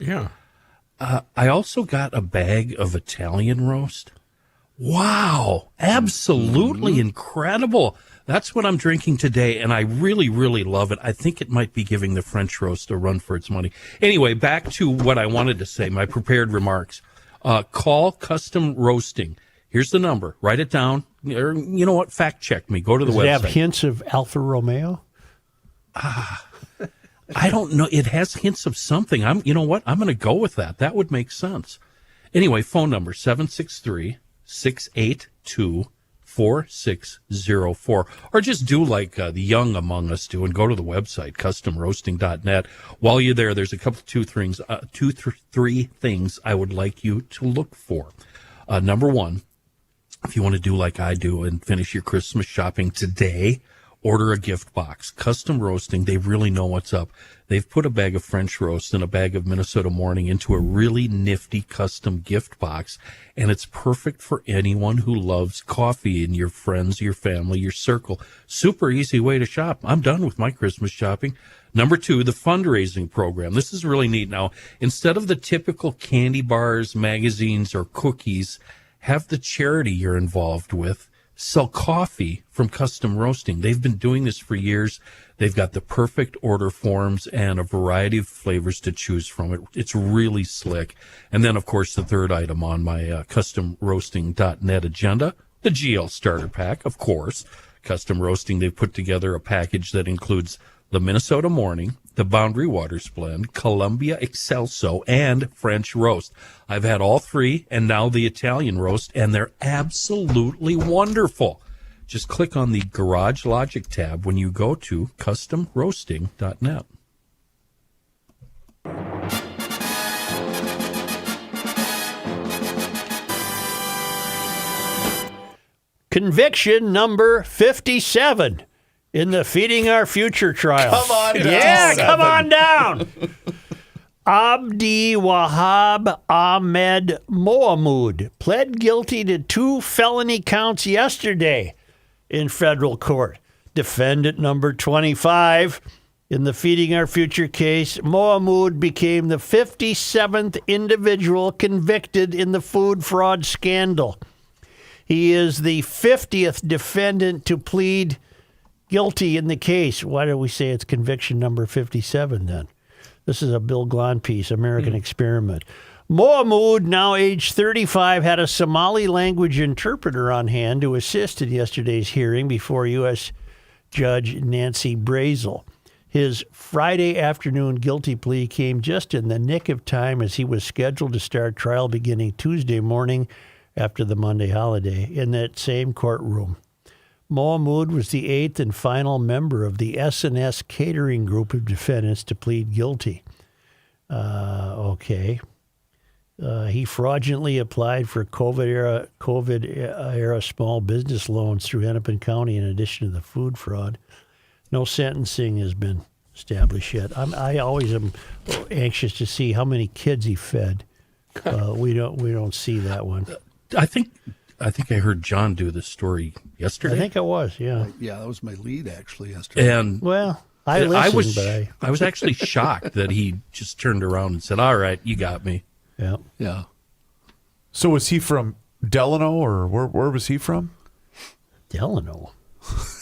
Yeah. I also got a bag of Italian roast. Wow, absolutely incredible. That's what I'm drinking today, and I really, really love it. I think it might be giving the French roast a run for its money. Anyway, back to what I wanted to say, my prepared remarks. Call Custom Roasting. Here's the number. Write it down. Or, you know what? Fact check me. Go to the Does website. it have hints of Alfa Romeo? I don't know. It has hints of something. You know what? I'm going to go with that. That would make sense. Anyway, phone number 763-682-4604. Or just do like the young among us do and go to the website, customroasting.net. While you're there, there's a couple, three things I would like you to look for. Number one, if you want to do like I do and finish your Christmas shopping today, order a gift box. Custom Roasting, they really know what's up. They've put a bag of French roast and a bag of Minnesota Morning into a really nifty custom gift box, and it's perfect for anyone who loves coffee in your friends, your family, your circle. Super easy way to shop. I'm done with my Christmas shopping. Number two, the fundraising program. This is really neat. Now, instead of the typical candy bars, magazines, or cookies, have the charity you're involved with sell coffee from Custom Roasting. They've been doing this for years. They've got the perfect order forms and a variety of flavors to choose from. It's really slick. And then, of course, the third item on my customroasting.net agenda, the GL Starter Pack, of course. Custom Roasting, they've put together a package that includes the Minnesota Morning, the Boundary Waters Blend, Columbia Excelso, and French Roast. I've had all three, and now the Italian Roast, and they're absolutely wonderful. Just click on the Garage Logic tab when you go to customroasting.net. Conviction number 57 in the Feeding Our Future trial. Come on down. Yeah, come on down. Abdi Wahab Ahmed Mohamud pled guilty to 2 felony counts yesterday in federal court. Defendant number 25 in the Feeding Our Future case, Mohamud became the 57th individual convicted in the food fraud scandal. He is the 50th defendant to plead guilty in the case. Why do we say it's conviction number 57 then? This is a Bill Glahn piece, American Experiment. Mohamud, now age 35, had a Somali language interpreter on hand to assist in yesterday's hearing before U.S. Judge Nancy Brazel. His Friday afternoon guilty plea came just in the nick of time as he was scheduled to start trial beginning Tuesday morning after the Monday holiday in that same courtroom. Mohamud was the 8th and final member of the S&S catering group of defendants to plead guilty. He fraudulently applied for COVID-era small business loans through Hennepin County in addition to the food fraud. No sentencing has been established yet. I always am anxious to see how many kids he fed. We don't see that one. I think I heard John do this story yesterday. I think it was, yeah. Yeah, that was my lead actually yesterday. And I listened, I was actually shocked that he just turned around and said, "All right, you got me." Yeah. Yeah. So was he from Delano, or where was he from? Delano.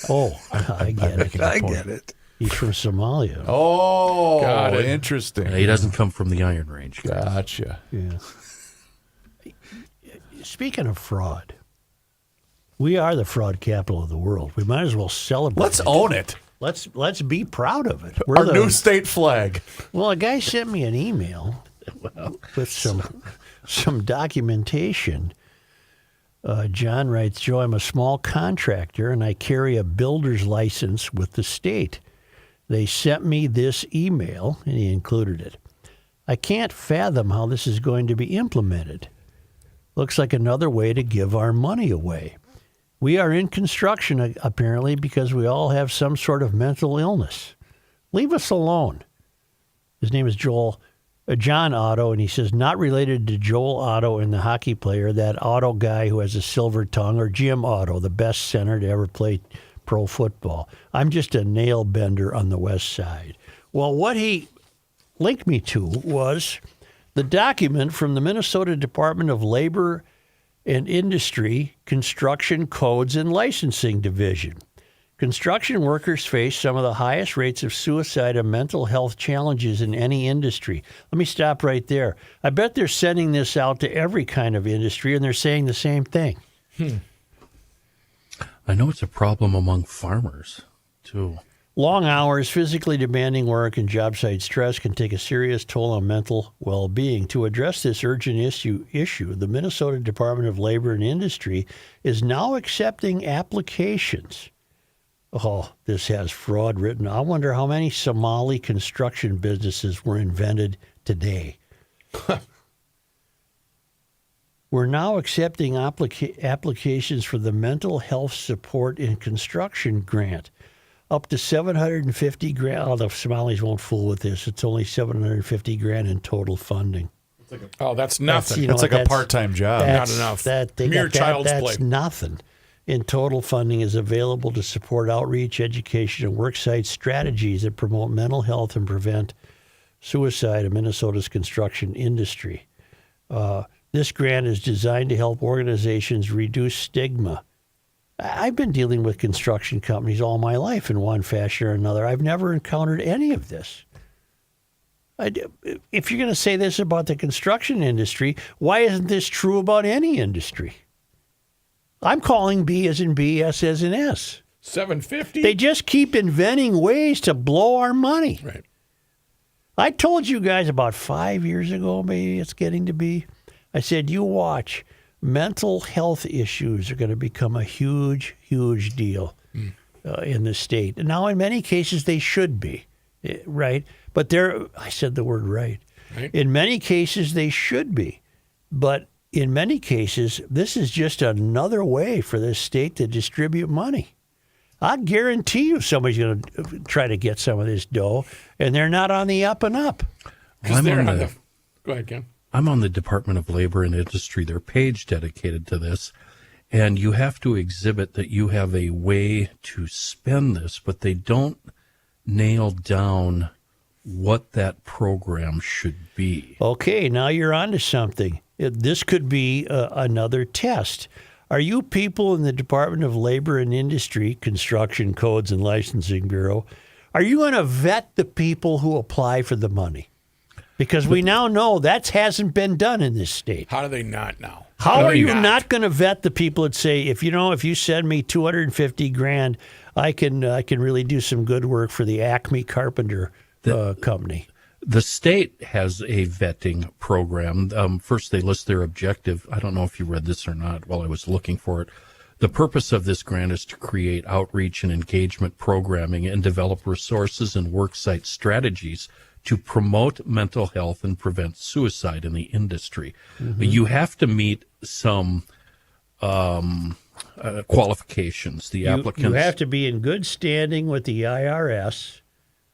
Oh, I get it. I get it. He's from Somalia. Oh, Got it. interesting. He doesn't come from the Iron Range. Gotcha. Yeah. Speaking of fraud, we are the fraud capital of the world. We might as well celebrate. Let's own it. Let's be proud of it. Our new state flag. Well, a guy sent me an email with some documentation. John writes, Joe, I'm a small contractor and I carry a builder's license with the state. They sent me this email, and he included it. I can't fathom how this is going to be implemented. Looks like another way to give our money away. We are in construction, apparently, because we all have some sort of mental illness. Leave us alone. His name is John Otto, and he says, not related to Joel Otto and the hockey player, that Otto guy who has a silver tongue, or Jim Otto, the best center to ever play pro football. I'm just a nail bender on the west side. Well, what he linked me to was The document from the Minnesota Department of Labor and Industry Construction Codes and Licensing Division. Construction workers face some of the highest rates of suicide and mental health challenges in any industry. Let me stop right there. I bet they're sending this out to every kind of industry, and they're saying the same thing. I know it's a problem among farmers, too. Long hours, physically demanding work, and job site stress can take a serious toll on mental well-being. To address this urgent issue, the Minnesota Department of Labor and Industry is now accepting applications. Oh, this has fraud written. I wonder how many Somali construction businesses were invented today. We're now accepting applications for the Mental Health Support in Construction Grant. Up to 750 grand. Oh, the Somalis won't fool with this. It's only 750 grand in total funding. Oh, that's nothing. It's like a part-time job. Not enough. Mere child's play. That's nothing. In total, funding is available to support outreach, education, and worksite strategies that promote mental health and prevent suicide in Minnesota's construction industry. This grant is designed to help organizations reduce stigma. I've been dealing with construction companies all my life in one fashion or another. I've never encountered any of this. If you're going to say this about the construction industry, why isn't this true about any industry? I'm calling B as in B, S as in S. 750. They just keep inventing ways to blow our money. Right. I told you guys about 5 years ago, maybe it's getting to be. I said, you watch. Mental health issues are going to become a huge, huge deal in the state. And now, in many cases, they should be, right? But I said the word right. In many cases, they should be. But in many cases, this is just another way for this state to distribute money. I guarantee you somebody's going to try to get some of this dough, and they're not on the up and up. Go ahead, Ken. I'm on the Department of Labor and Industry, their page dedicated to this, and you have to exhibit that you have a way to spend this, but they don't nail down what that program should be. Okay, now you're onto something. This could be another test. Are you people in the Department of Labor and Industry, Construction Codes and Licensing Bureau, are you going to vet the people who apply for the money? Because we now know that hasn't been done in this state. How do they not now? How are you not going to vet the people that say, if you send me 250 grand, I can really do some good work for the Acme Carpenter company? The state has a vetting program. First, they list their objective. I don't know if you read this or not while I was looking for it. The purpose of this grant is to create outreach and engagement programming and develop resources and worksite strategies to promote mental health and prevent suicide in the industry. Mm-hmm. You have to meet some qualifications. The applicants. You have to be in good standing with the IRS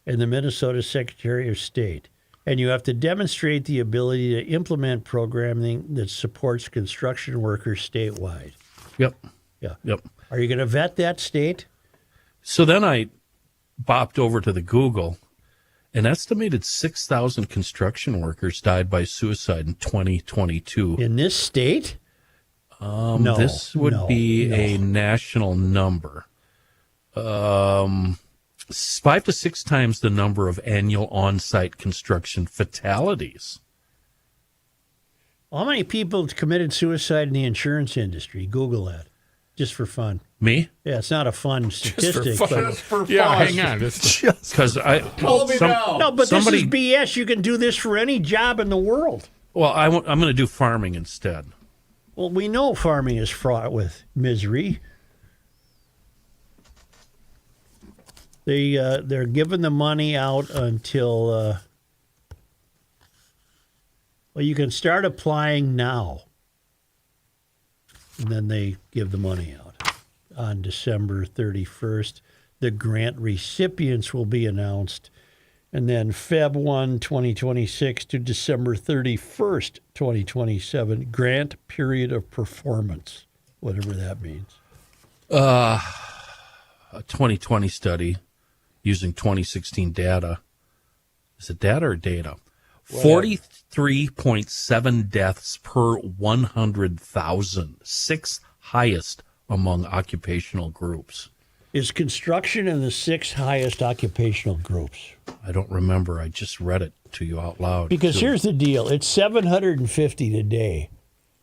and the Minnesota Secretary of State. And you have to demonstrate the ability to implement programming that supports construction workers statewide. Yep. Yeah. Yep. Are you going to vet that state? So then I bopped over to the Google. An estimated 6,000 construction workers died by suicide in 2022. In this state? No. This would be a national number. 5 to 6 times the number of annual on-site construction fatalities. How many people committed suicide in the insurance industry? Google that, just for fun. Me? Yeah, it's not a fun statistic. Just for fun. Yeah, hang on. Because No, but this is BS. You can do this for any job in the world. Well, I'm going to do farming instead. Well, we know farming is fraught with misery. They're giving the money out until you can start applying now, and then they give the money out on December 31st. The grant recipients will be announced, and then Feb 1, 2026 to December 31st, 2027, grant period of performance, whatever that means. A 2020 study using 2016 data. Is it data or data? 43.7 deaths per 100,000, sixth highest among occupational groups. Is construction in the sixth highest occupational groups? I don't remember. I just read it to you out loud. Because So- here's the deal. It's 750 today.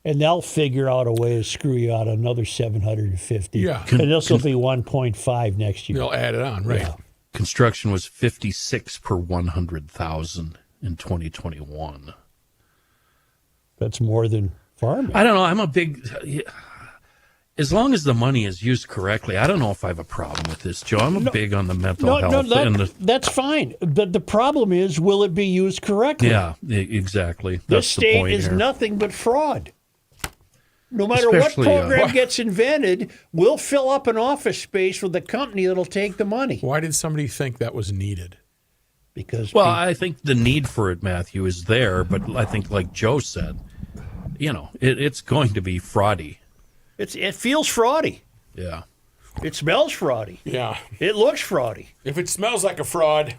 And they'll figure out a way to screw you out another 750. Yeah. And this will be 1.5 next year. They'll add it on, right? Yeah. construction was 56 per 100,000 in 2021. That's more than farming. I don't know. I'm a big. As long as the money is used correctly, I don't know if I have a problem with this, Joe. I'm big on the mental health and the. That's fine. But the problem is, will it be used correctly? Yeah, exactly. This That's the state point is here. nothing but fraud. No matter Especially, what program gets invented, we'll fill up an office space with a company that'll take the money. Why did somebody think that was needed? Because Well, I think the need for it, Matthew, is there, but I think, like Joe said, it's going to be fraudy. it feels fraudy. Yeah. It smells fraudy. Yeah. It looks fraudy. If it smells like a fraud,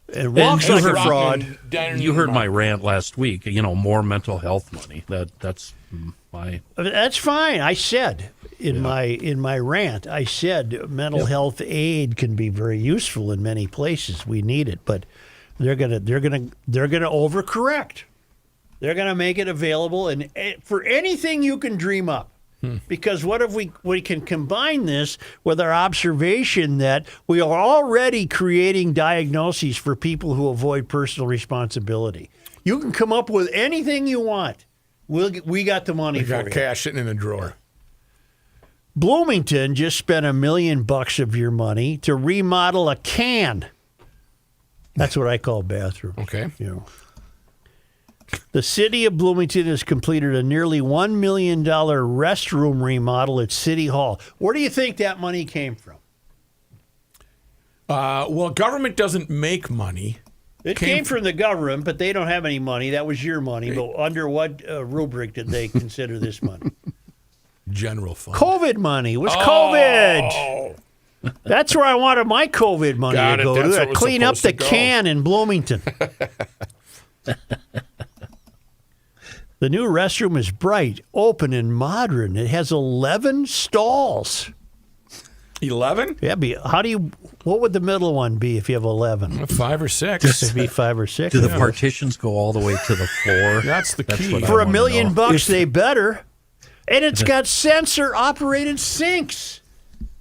It walks you like a heard- fraud. You heard my rant last week. More mental health money. That's my. That's fine. I said in my rant, I said mental health aid can be very useful in many places. We need it, but they're gonna overcorrect. They're gonna make it available and for anything you can dream up. Because what if we can combine this with our observation that we are already creating diagnoses for people who avoid personal responsibility. You can come up with anything you want. We got the money You for got you. cash sitting in a drawer. Bloomington just spent $1 million of your money to remodel a can. That's what I call bathroom. Okay. The city of Bloomington has completed a nearly $1 million restroom remodel at City Hall. Where do you think that money came from? Well, government doesn't make money. It came from the government, but they don't have any money. That was your money. But under what rubric did they consider this money? General fund. COVID money. It was COVID. Oh, That's where I wanted my COVID money Got to it. go That's to. what was Clean up the supposed to go. can in Bloomington. The new restroom is bright, open, and modern. It has 11 stalls. 11? Yeah, what would the middle one be if you have 11? 5 or 6. It'd be 5 or 6. Do the partitions go all the way to the floor? That's the key. what I For $1 wanna million know. bucks, they better. And it's got sensor-operated sinks.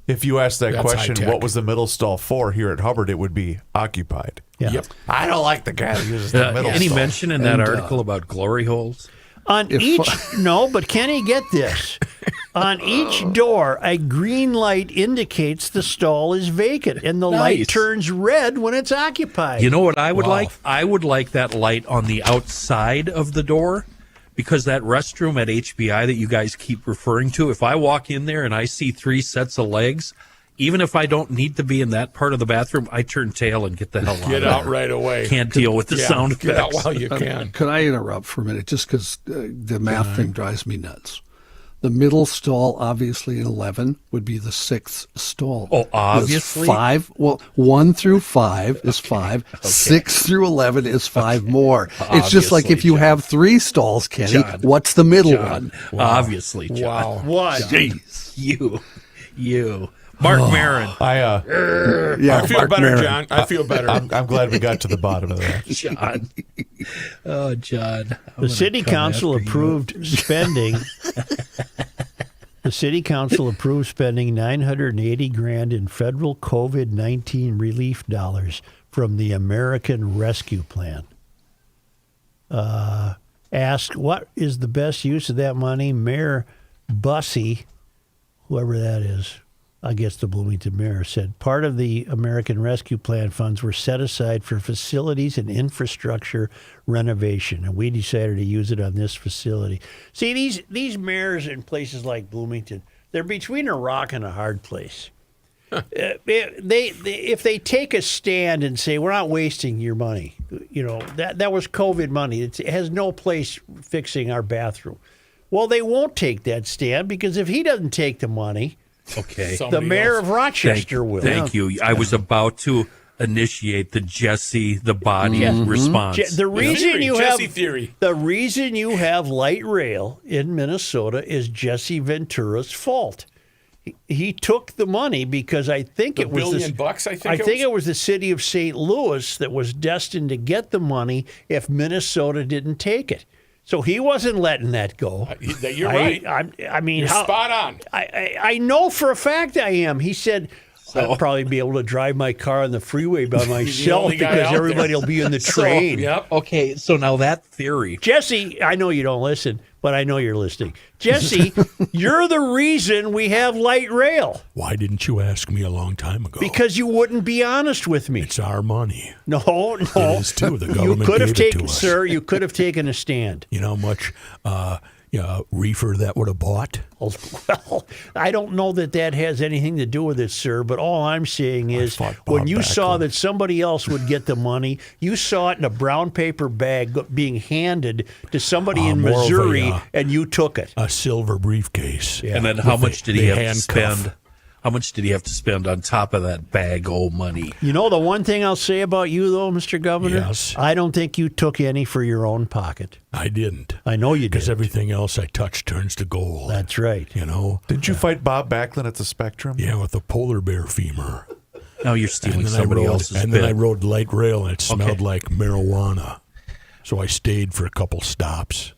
If you ask that That's question, high-tech. what was the middle stall for here at Hubbard, it would be occupied. Yeah. Yep. I don't like the guy that uses the middle Any stall. mention in that article about glory holes? On each, no, but Kenny, get this. On each door, a green light indicates the stall is vacant, and the light Nice. turns red when it's occupied. You know what I would Wow. like? I would like that light on the outside of the door, because that restroom at HBI that you guys keep referring to, if I walk in there and I see 3 sets of legs, even if I don't need to be in that part of the bathroom, I turn tail and get the hell out. Get of out there. right away. Can't deal with the Yeah, sound Get out effects. while you can. Could I interrupt for a minute, just because the math thing drives me nuts? The middle stall, obviously, in 11 would be the 6th stall. Oh, There's obviously? 5. Well, 1 through 5 is 5. 6 through 11 is 5 more. It's just like if Obviously, you John. have 3 stalls, Kenny. John. What's the middle one? Obviously, John. Wow. What? Jeez. You. Mark Maron. I Yeah, I feel Mark better, Maron. John. I feel better. I'm glad we got to the bottom of that. John. Oh, John. I'm The gonna city come council after you. approved spending. The city council approved spending $980,000 in federal COVID-19 relief dollars from the American Rescue Plan. Asked what is the best use of that money, Mayor Bussey, whoever that is, I guess the Bloomington mayor, said part of the American Rescue Plan funds were set aside for facilities and infrastructure renovation, and we decided to use it on this facility. See, these mayors in places like Bloomington, they're between a rock and a hard place. If they take a stand and say we're not wasting your money, that was COVID money. It has no place fixing our bathroom. Well, they won't take that stand because if he doesn't take the money, Okay. the Somebody mayor else. of Rochester will. Thank you. I was about to initiate the Jesse the Body response. The reason you have Jesse theory. the reason you have light rail in Minnesota is Jesse Ventura's fault. He took the money because I think it was $1 billion, I think it was the city of St. Louis that was destined to get the money if Minnesota didn't take it. So he wasn't letting that go. You're right. I mean, You're spot on. I know for a fact I am. He said, I'll probably be able to drive my car on the freeway by myself only guy because out everybody will be in the train. Yep. Okay, so now that theory. Jesse, I know you don't listen, but I know you're listening. Jesse, you're the reason we have light rail Why didn't you ask me a long time ago? because you wouldn't be honest with me. it's our money. No. It is too. The You government could have gave it taken, to us. sir, you could have taken a stand. You know how much reefer that would have bought? Well, I don't know that has anything to do with it, sir, but all I'm saying is fought when Bob you saw Backlund. that somebody else would get the money, you saw it in a brown paper bag being handed to somebody in more of a, Missouri, and you took it. A silver briefcase. And then how With much the- did he the have to handcuff. spend? How much did he have to spend on top of that bag of money? You know the one thing I'll say about you, though, Mr. Governor? Yes. I don't think you took any for your own pocket. I didn't. I know you Because did. everything else I touch turns to gold. That's right. You know? Didn't you fight Bob Backlund at the Spectrum? Yeah, with a polar bear femur. Now you're And stealing then, somebody else's and bit. then I rode light rail, and it smelled Okay. like marijuana. So I stayed for a couple stops.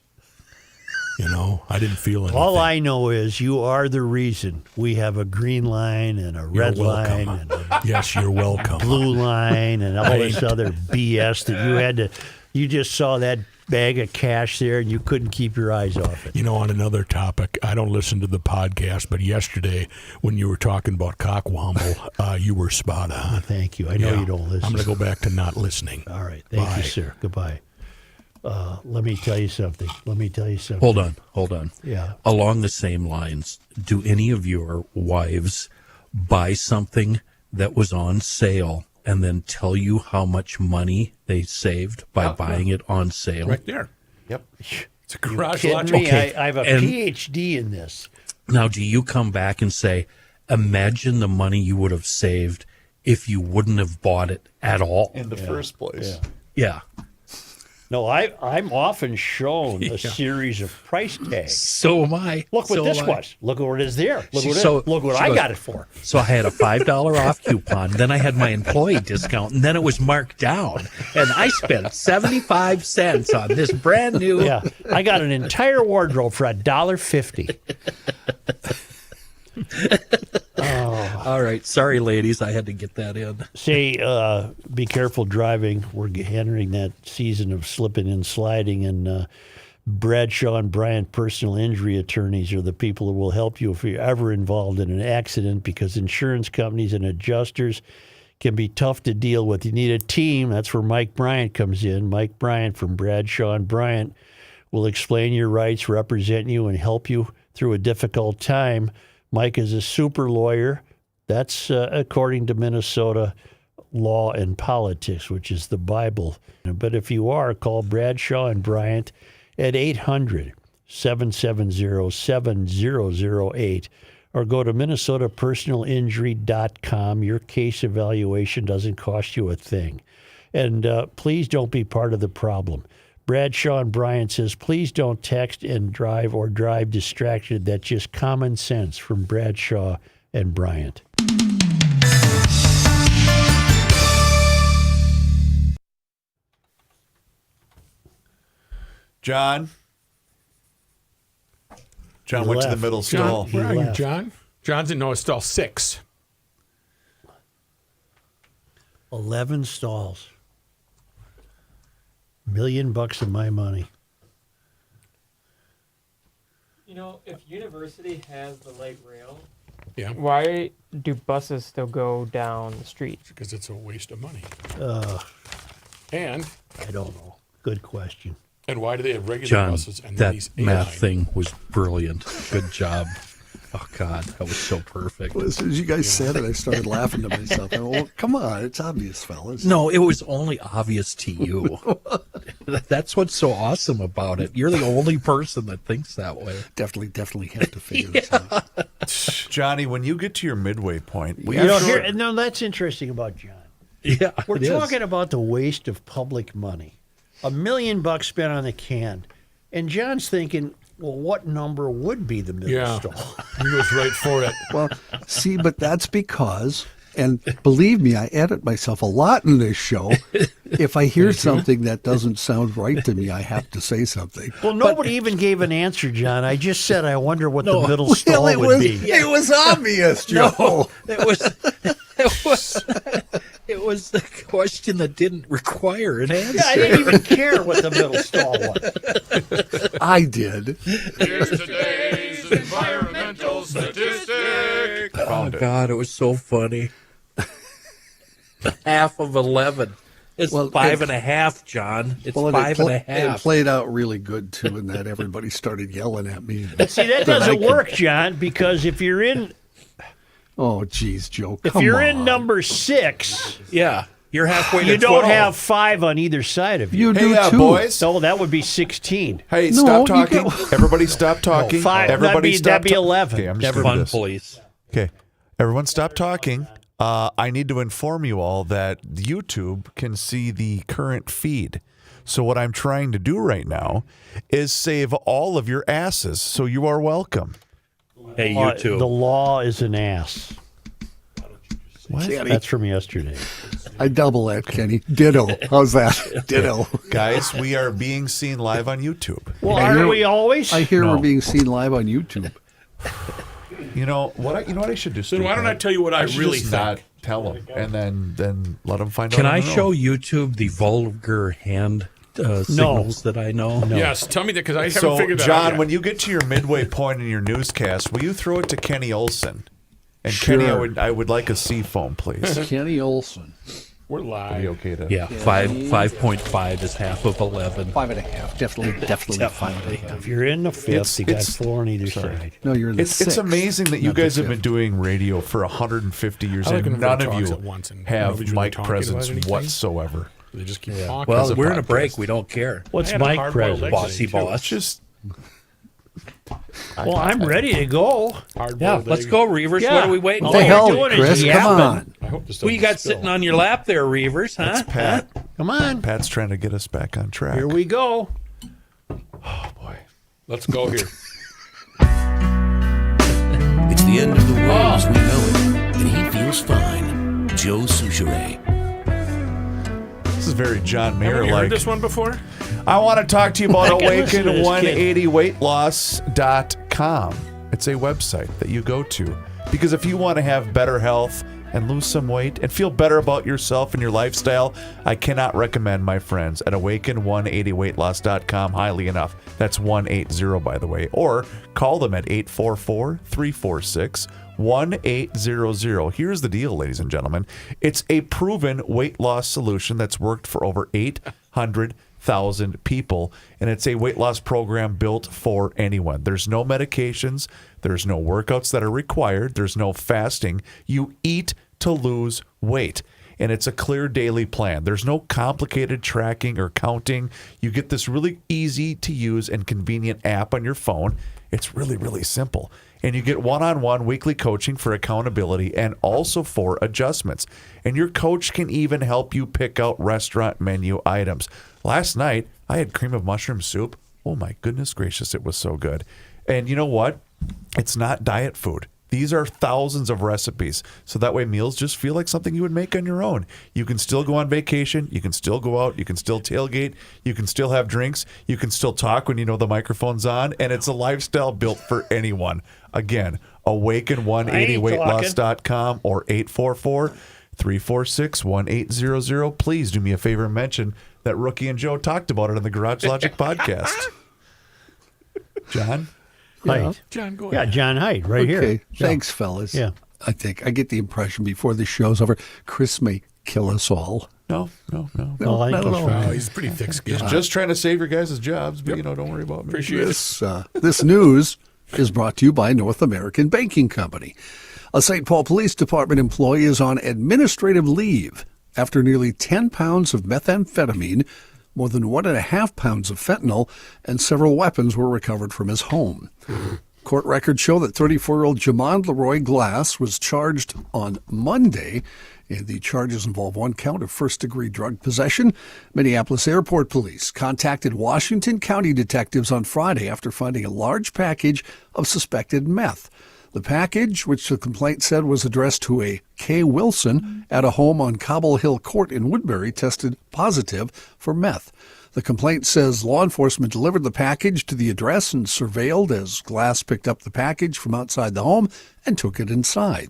You know, I didn't feel anything. All I know is you are the reason we have a green line and a You're red welcome. line and a Yes, you're welcome. blue line and all this other BS that you had to. You just saw that bag of cash there and you couldn't keep your eyes off it. You know, on another topic, I don't listen to the podcast, but yesterday when you were talking about Cockwomble, you were spot on. Thank you. I know Yeah. you don't listen. I'm going to go back to not listening. All right. Thank Bye. you, sir. Goodbye. Let me tell you something. Hold on. Yeah. Along the same lines, do any of your wives buy something that was on sale and then tell you how much money they saved by buying it on sale? Right there. Yep. It's a garage Kidding logic. me? Okay. I have a And- PhD in this. Now, do you come back and say, imagine the money you would have saved if you wouldn't have bought it at all? In the first place. Yeah. No, I'm often shown a series of price tags. So am I. Look what So this am I. was. Look what it is there. Look See, what, so- look what so I goes- got it for. So I had a $5 off coupon. Then I had my employee discount, and then it was marked down. And I spent 75 cents on this brand new. Yeah, I got an entire wardrobe for $1.50. All right. Sorry, ladies. I had to get that in. Say, be careful driving. We're entering that season of slipping and sliding, and Bradshaw and Bryant personal injury attorneys are the people who will help you if you're ever involved in an accident, because insurance companies and adjusters can be tough to deal with. You need a team. That's where Mike Bryant comes in. Mike Bryant from Bradshaw and Bryant will explain your rights, represent you, and help you through a difficult time. Mike is a super lawyer. That's according to Minnesota law and politics, which is the Bible. But if you are, call Bradshaw and Bryant at 800-770-7008 or go to minnesotapersonalinjury.com. Your case evaluation doesn't cost you a thing. And please don't be part of the problem. Bradshaw and Bryant says, please don't text and drive or drive distracted. That's just common sense from Bradshaw and Bryant. John He went to the left. middle John, stall. He where are you, left. John? John's in Noah stall 6. 11 stalls. $1 million of my money. You know, if university has the light rail, Yeah, why do buses still go down the street? because it's a waste of money. Uh, And I don't know. Good question. why do they have regular John, buses and then that these math A-line? thing was brilliant. Good job. Oh, God. That was so perfect. Well, as soon as you guys said it, I started laughing to myself. I went, well, come on, it's obvious, fellas. No, it was only obvious to you. That's what's so awesome about it. You're the only person that thinks that way. Definitely have to figure this out. Johnny, when you get to your midway point, will You you know, throw- that's interesting about John. Yeah, We're it is. talking about the waste of public money. $1 million spent on the can. And John's thinking, well, what number would be the middle Yeah. stall? He goes right for it. Well, see, but that's because, and believe me, I edit myself a lot in this show. If I hear something that doesn't sound right to me, I have to say something. Well, nobody even gave an answer, John. I just said I wonder what the middle Well, stall it would was, be. it was obvious, Joe. It was the question that didn't require an answer. Yeah, I didn't even care what the middle stall was. I did. Here's today's environmental statistic. Oh God, it was so funny. Half of 11. It's Well, 5.5, John. It's Well, five and a it half. played out really good, too, in that everybody started yelling at me. See, that doesn't work, John, because if you're in Oh, geez, Joe, if come you're on. in number 6, Yeah, you're halfway to you don't 12. have 5 on either side of you. You do, Hey, too. boys. So that would be 16. Hey, No, stop you talking. don't. Everybody stop talking. 5. Everybody stop That'd be ta- 11. Okay, I'm just Never gonna do fun, this. police. Okay, everyone stop talking. I need to inform you all that YouTube can see the current feed. So what I'm trying to do right now is save all of your asses. So you are welcome. Hey, you too. The law is an ass. Kenny, That's from yesterday. I double that, Kenny. Ditto. How's that? Ditto. Guys, we are being seen live on YouTube. Well, I aren't hear- we always? I hear No. we're being seen live on YouTube. You know what I should do? Then why don't I tell you what I should really just think? not tell them, and then let them find out. Can on I their show own. YouTube the vulgar hand signals that I know? Yes, tell me that because I haven't So, figured that out John, yet. when you get to your midway point in your newscast, will you throw it to Kenny Olson? And Sure. Kenny, I would like a seafoam, please. Kenny Olson. We're Are you live. okay to? Yeah, 5.5 is half of 11. 5.5. Definitely 5.5. If you're in the 5th, It's- you got it's- 4 on either side. No, you're in the It's sixth, amazing that you not the guys have fifth. been doing radio for 150 years, I like and when none everybody of talks you at once and have nobody's really mic talking presence about anything. whatsoever. They just keep talking. Well, a we're in a podcast. break. We don't care. What's I had a Mike hard-boiled present? egg Bossy today, too. boss. Just Well, I'm ready to go. Hard-boiled Yeah, let's egg. go, Reavers. Yeah. What are we waiting All What the for? you're hell, doing is Chris? Come yapping. on. I hope this Who you doesn't got spill. sitting on your lap there, Reavers? Huh? Pat. Come on. Pat's trying to get us back on track. Here we go. Oh boy. Let's go here. It's the end of the world as we know it, and he feels fine. Joe Souchere. This is very John Haven't you Mayer heard like. this one before? I want to talk to you about I can listen to this kid. Awaken180weightloss.com. It's a website that you go to because if you want to have better health and lose some weight and feel better about yourself and your lifestyle, I cannot recommend my friends at Awaken180weightloss.com highly enough. That's 180, by the way. Or call them at 844-346-1800. Here's the deal, ladies and gentlemen. It's a proven weight loss solution that's worked for over 800,000 people, and it's a weight loss program built for anyone. There's no medications, there's no workouts that are required, there's no fasting. You eat to lose weight, and it's a clear daily plan. There's no complicated tracking or counting. You get this really easy to use and convenient app on your phone. It's really, really simple. And you get one-on-one weekly coaching for accountability and also for adjustments. And your coach can even help you pick out restaurant menu items. Last night, I had cream of mushroom soup. Oh my goodness gracious, it was so good. And you know what? It's not diet food. These are thousands of recipes. So that way meals just feel like something you would make on your own. You can still go on vacation. You can still go out. You can still tailgate. You can still have drinks. You can still talk when you know the microphone's on. And it's a lifestyle built for anyone. Again, Awaken180weightloss.com or 844-346-1800. Please do me a favor and mention that Rookie and Joe talked about it on the Garage Logic podcast. John? Height. John, go Yeah, ahead. John Height, right Okay, here. thanks, fellas. Yeah. I think I get the impression before the show's over, Chris may kill us all. No. Well, I think not at that's all. right. Oh, he's pretty thick-skinned. Just trying to save your guys' jobs, but don't worry about me. Appreciate it. This news is brought to you by North American Banking Company. A St. Paul Police Department employee is on administrative leave after nearly 10 pounds of methamphetamine, more than 1.5 pounds of fentanyl, and several weapons were recovered from his home. Court records show that 34-year-old Jamond Leroy Glass was charged on Monday. And the charges involve one count of first-degree drug possession. Minneapolis Airport Police contacted Washington County detectives on Friday after finding a large package of suspected meth. The package, which the complaint said was addressed to a K. Wilson at a home on Cobble Hill Court in Woodbury, tested positive for meth. The complaint says law enforcement delivered the package to the address and surveilled as Glass picked up the package from outside the home and took it inside.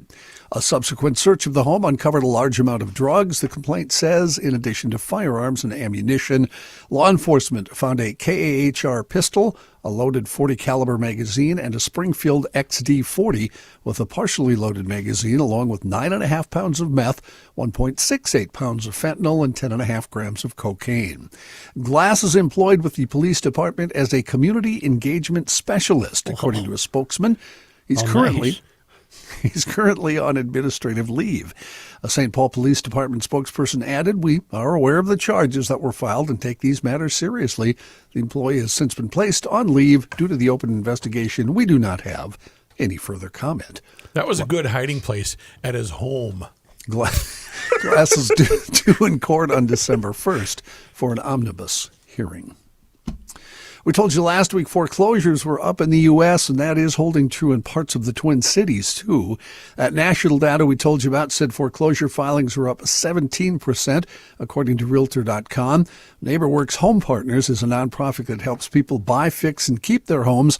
A subsequent search of the home uncovered a large amount of drugs, the complaint says, in addition to firearms and ammunition. Law enforcement found a KAHR pistol, a loaded .40 caliber magazine, and a Springfield XD-40 with a partially loaded magazine, along with 9.5 pounds of meth, 1.68 pounds of fentanyl, and 10.5 grams of cocaine. Glass is employed with the police department as a community engagement specialist, according to a spokesman. He's currently on administrative leave. A St. Paul Police Department spokesperson added, "We are aware of the charges that were filed and take these matters seriously. The employee has since been placed on leave due to the open investigation. We do not have any further comment." That was a good hiding place at his home. Glass is due in court on December 1st for an omnibus hearing. We told you last week foreclosures were up in the U.S., and that is holding true in parts of the Twin Cities, too. That national data we told you about said foreclosure filings were up 17%, according to Realtor.com. NeighborWorks Home Partners is a nonprofit that helps people buy, fix, and keep their homes.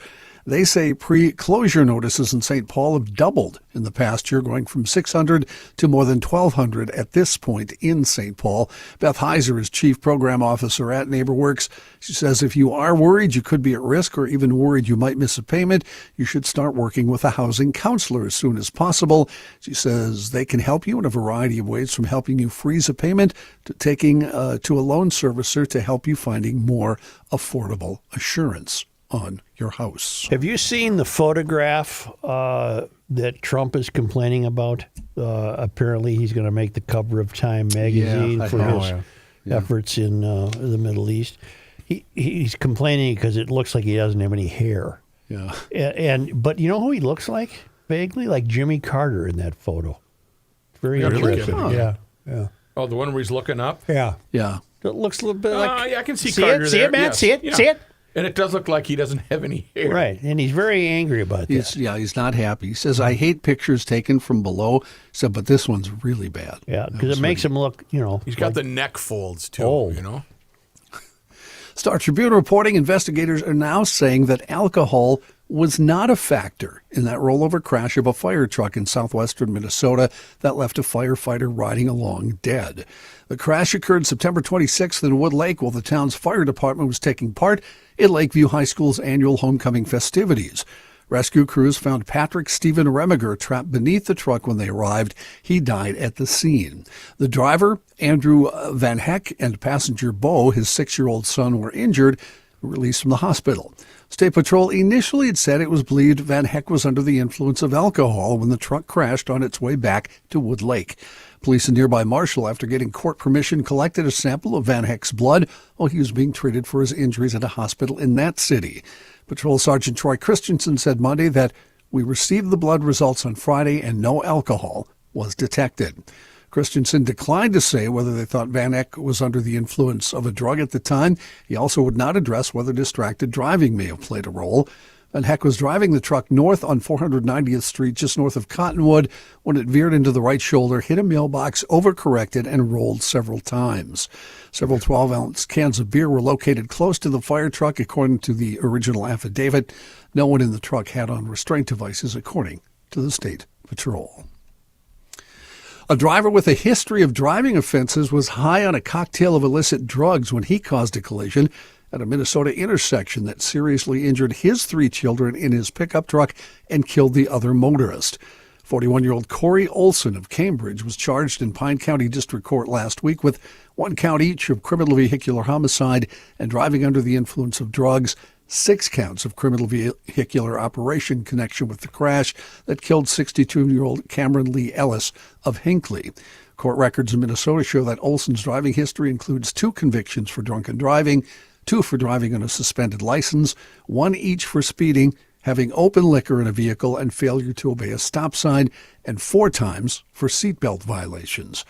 They say pre-closure notices in St. Paul have doubled in the past year, going from 600 to more than 1,200 at this point in St. Paul. Beth Heiser is Chief Program Officer at NeighborWorks. She says if you are worried you could be at risk or even worried you might miss a payment, you should start working with a housing counselor as soon as possible. She says they can help you in a variety of ways, from helping you freeze a payment to taking to a loan servicer to help you finding more affordable assurance on your house. Have you seen the photograph that Trump is complaining about? Apparently, he's going to make the cover of Time magazine for his efforts in the Middle East. He's complaining because it looks like he doesn't have any hair. Yeah. But you know who he looks like? Vaguely like Jimmy Carter in that photo. Very interesting. Yeah. Oh, the one where he's looking up? Yeah. Yeah. It looks a little bit like... Yeah, I can see See Carter it? there. See it, man? Yes. See it? Yeah. See it? And it does look like he doesn't have any hair. Right, and he's very angry about that. He's not happy. He says, "I hate pictures taken from below." So, but this one's really bad. Yeah, because it makes him look, He's got the neck folds, too, old. you know? Star Tribune reporting investigators are now saying that alcohol was not a factor in that rollover crash of a fire truck in southwestern Minnesota that left a firefighter riding along dead. The crash occurred September 26th in Wood Lake while the town's fire department was taking part in Lakeview High School's annual homecoming festivities. Rescue crews found Patrick Stephen Remiger trapped beneath the truck when they arrived. He died at the scene. The driver, Andrew Van Heck, and passenger Bo, his 6-year-old son, were injured, released from the hospital. State Patrol initially had said it was believed Van Heck was under the influence of alcohol when the truck crashed on its way back to Wood Lake. Police in nearby Marshall, after getting court permission, collected a sample of Van Heck's blood while he was being treated for his injuries at a hospital in that city. Patrol Sergeant Troy Christensen said Monday that we received the blood results on Friday and no alcohol was detected. Christensen declined to say whether they thought Van Heck was under the influence of a drug at the time. He also would not address whether distracted driving may have played a role. Van Heck was driving the truck north on 490th Street, just north of Cottonwood, when it veered into the right shoulder, hit a mailbox, overcorrected, and rolled several times. Several 12-ounce cans of beer were located close to the fire truck, according to the original affidavit. No one in the truck had on restraint devices, according to the State Patrol. A driver with a history of driving offenses was high on a cocktail of illicit drugs when he caused a collision at a Minnesota intersection that seriously injured his 3 children in his pickup truck and killed the other motorist. 41-year-old Corey Olson of Cambridge was charged in Pine County District Court last week with 1 count each of criminal vehicular homicide and driving under the influence of drugs, 6 counts of criminal vehicular operation connection with the crash that killed 62-year-old Cameron Lee Ellis of Hinckley. Court records in Minnesota show that Olson's driving history includes 2 convictions for drunken driving, 2 for driving on a suspended license, 1 each for speeding, having open liquor in a vehicle, and failure to obey a stop sign, and 4 times for seatbelt violations.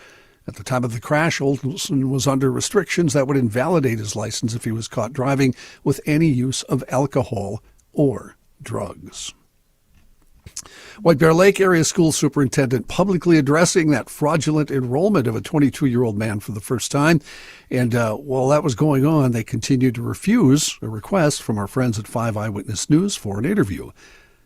At the time of the crash, Olson was under restrictions that would invalidate his license if he was caught driving with any use of alcohol or drugs. White Bear Lake Area School Superintendent publicly addressing that fraudulent enrollment of a 22-year-old man for the first time. And while that was going on, they continued to refuse a request from our friends at 5 Eyewitness News for an interview.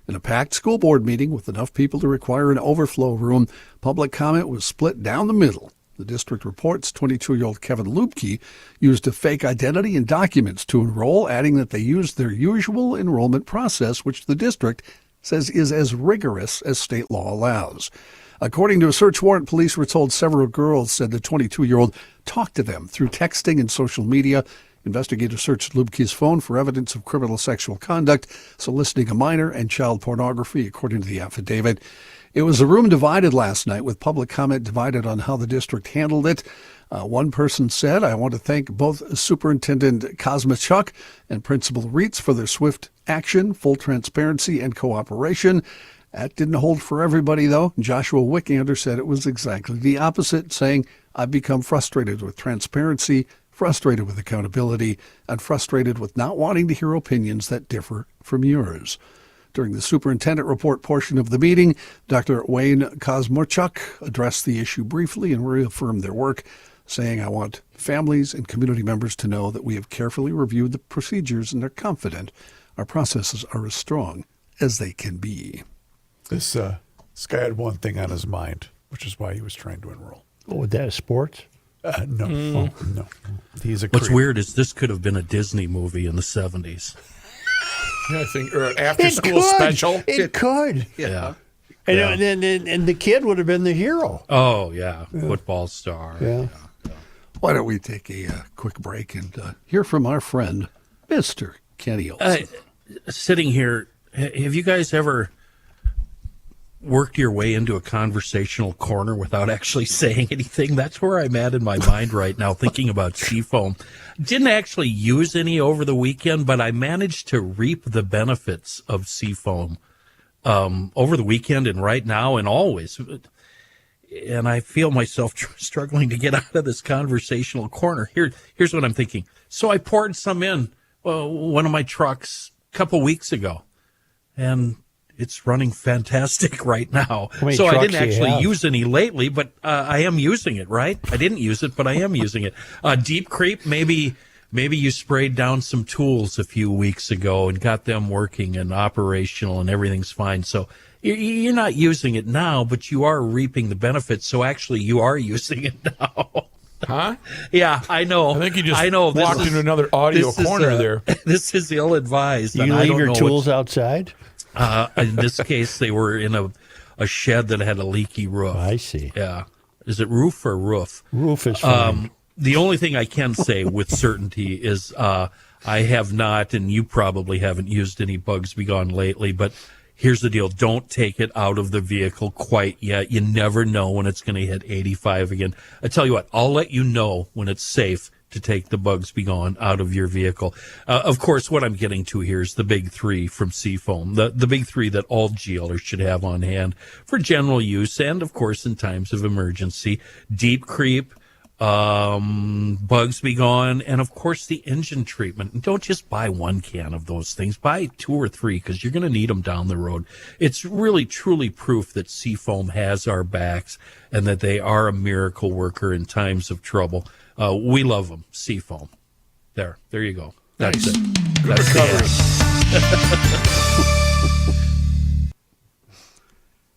In a packed school board meeting with enough people to require an overflow room, public comment was split down the middle. The district reports 22-year-old Kevin Lubke used a fake identity and documents to enroll, adding that they used their usual enrollment process, which the district says is as rigorous as state law allows. According to a search warrant, police were told several girls said the 22-year-old talked to them through texting and social media. Investigators searched Lubke's phone for evidence of criminal sexual conduct, soliciting a minor, and child pornography, according to the affidavit. It was a room divided last night, with public comment divided on how the district handled it. One person said, "I want to thank both Superintendent Kosmachuk and Principal Reitz for their swift action, full transparency, and cooperation." That didn't hold for everybody, though. Joshua Wickander said it was exactly the opposite, saying, "I've become frustrated with transparency, frustrated with accountability, and frustrated with not wanting to hear opinions that differ from yours." During the superintendent report portion of the meeting, Dr. Wayne Kosmachuk addressed the issue briefly and reaffirmed their work, saying, "I want families and community members to know that we have carefully reviewed the procedures and are confident our processes are as strong as they can be." This guy had one thing on his mind, which is why he was trying to enroll. Oh, that is sports? No. No. He's a What's creep. weird is this could have been a Disney movie in the 70s. I think, or an after-school special. It could. Yeah. And the kid would have been the hero. Oh, yeah. Football star. Yeah. Why don't we take a quick break and hear from our friend, Mr. Kenny Olson. Sitting here, have you guys ever worked your way into a conversational corner without actually saying anything? That's where I'm at in my mind right now, thinking about Seafoam. Didn't actually use any over the weekend, but I managed to reap the benefits of Seafoam over the weekend and right now and always. And I feel myself struggling to get out of this conversational corner. Here's what I'm thinking. So I poured some in one of my trucks a couple weeks ago, and it's running fantastic right now. So I didn't actually use any lately, but I am using it, right? I didn't use it, but I am using it. Deep Creep, maybe you sprayed down some tools a few weeks ago and got them working and operational and everything's fine. So you're not using it now, but you are reaping the benefits. So actually you are using it now. Huh? Yeah, I know. I think you just walked into another audio corner there. This is ill-advised. You leave your tools outside? In this case, they were in a shed that had a leaky roof. I see. Yeah. Is it roof or roof? Roof is fine. The only thing I can say with certainty is I have not, and you probably haven't used any Bugs Be Gone lately, but here's the deal. Don't take it out of the vehicle quite yet. You never know when it's going to hit 85 again. I tell you what, I'll let you know when it's safe to take the Bugs Be Gone out of your vehicle. Of course, what I'm getting to here is the big three from Seafoam, the big three that all GLers should have on hand for general use and, of course, in times of emergency. Deep Creep, Bugs Be Gone, and, of course, the engine treatment. And don't just buy one can of those things. Buy 2 or 3 because you're going to need them down the road. It's really, truly proof that Seafoam has our backs and that they are a miracle worker in times of trouble. We love them. Seafoam. There you go. That's it. Good recovery.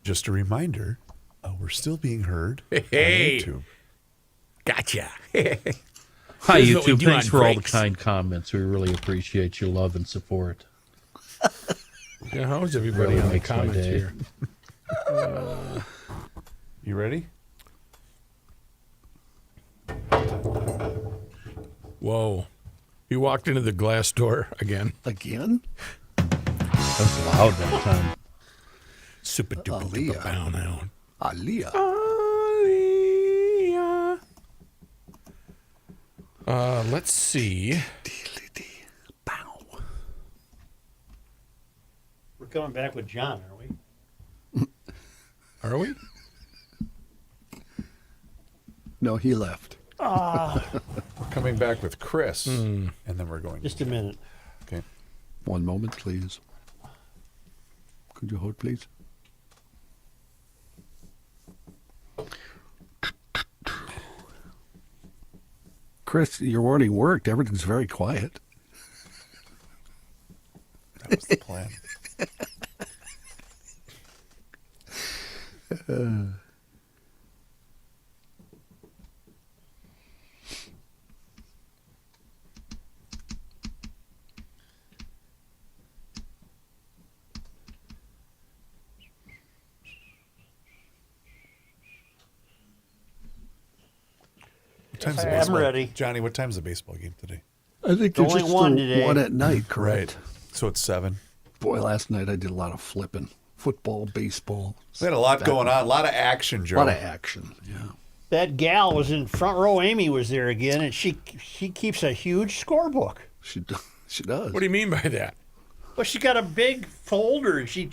Just a reminder, we're still being heard Hey. on YouTube. Gotcha. Hi, Here's what we YouTube. do Thanks on for all the breaks. kind comments. We really appreciate your love and support. Yeah, how's everybody Really on the makes my comments day. here? You ready? Whoa. He walked into the glass door again. Again? That was loud that time. Super duper duper bow now. Aliyah. Let's see. Bow. We're coming back with John, aren't we? Are we? No, he left. We're coming back with Chris, and then we're going. Just a minute. Okay. One moment, please. Could you hold, please? Chris, your warning worked. Everything's very quiet. That was the plan. What time's the I'm baseball- ready. Johnny, what time's the baseball game today? I think There's there's only just one the today. one at night, correct? So it's 7. Boy, last night I did a lot of flipping. Football, baseball. We had a lot going on, a lot of action, Joe. A lot of action, yeah. That gal was in front row. Amy was there again, and she keeps a huge scorebook. She does. What do you mean by that? Well, she got a big folder, and she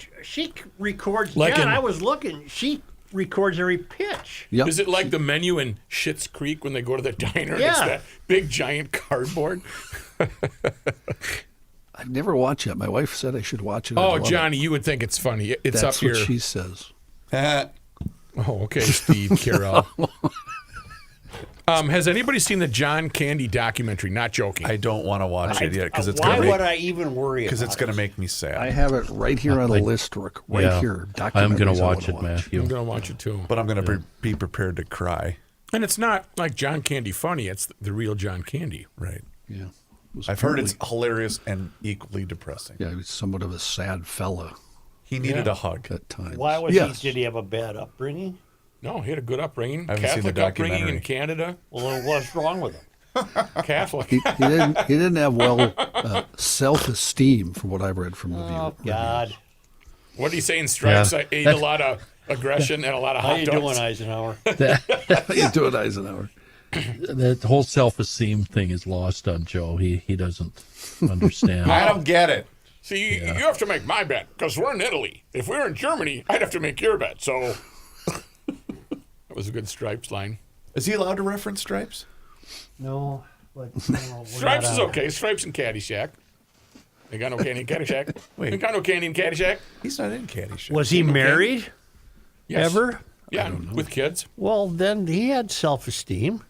records. Like John, in- I was looking. She records every pitch. Yep. Is it like the menu in Schitt's Creek when they go to the diner? And it's Yeah. that big giant cardboard. I've never watched it. My wife said I should watch it. I Oh, love it. Johnny, you would think it's funny. It's That's up what here. she says. Eh, Oh, okay, Steve Carell. Has anybody seen the John Candy documentary? Not joking. I don't want to watch it yet because it's Why gonna would I even worry? because it's about going to it? make me sad. I have it right here on a list, Rick. Right Yeah. here. I'm going Documentaries to I watch wanna it, Matthew. I'm gonna watch it too. but I'm going to be prepared to cry. And it's not like John Candy funny. It's the real John Candy. Right. Yeah. I've heard it's hilarious and equally depressing. Yeah, he was somewhat of a sad fella He needed a hug. at times. Why was Yes. he? Did he have a bad upbringing? No, he had a good upbringing. I haven't seen the Catholic upbringing in documentary. Canada. Well, then what's wrong with him? Catholic. He didn't have self-esteem from what I've read from the Oh view. God, What are you saying, Stripes? Yeah. I ate a lot of aggression and a lot of how hot you dogs. doing, Eisenhower? How you doing, Eisenhower? That whole self-esteem thing is lost on Joe. He doesn't understand. I don't get it. See, you have to make my bet because we're in Italy. If we were in Germany, I'd have to make your bet. So that was a good Stripes line. Is he allowed to reference Stripes? No, but no, we're Stripes not is on. okay. Stripes and Caddyshack. They got no candy in Caddyshack. Wait. They got no candy in Caddyshack. He's not in Caddyshack. Was he married Yes. ever? Yeah, with kids. Well, then he had self-esteem.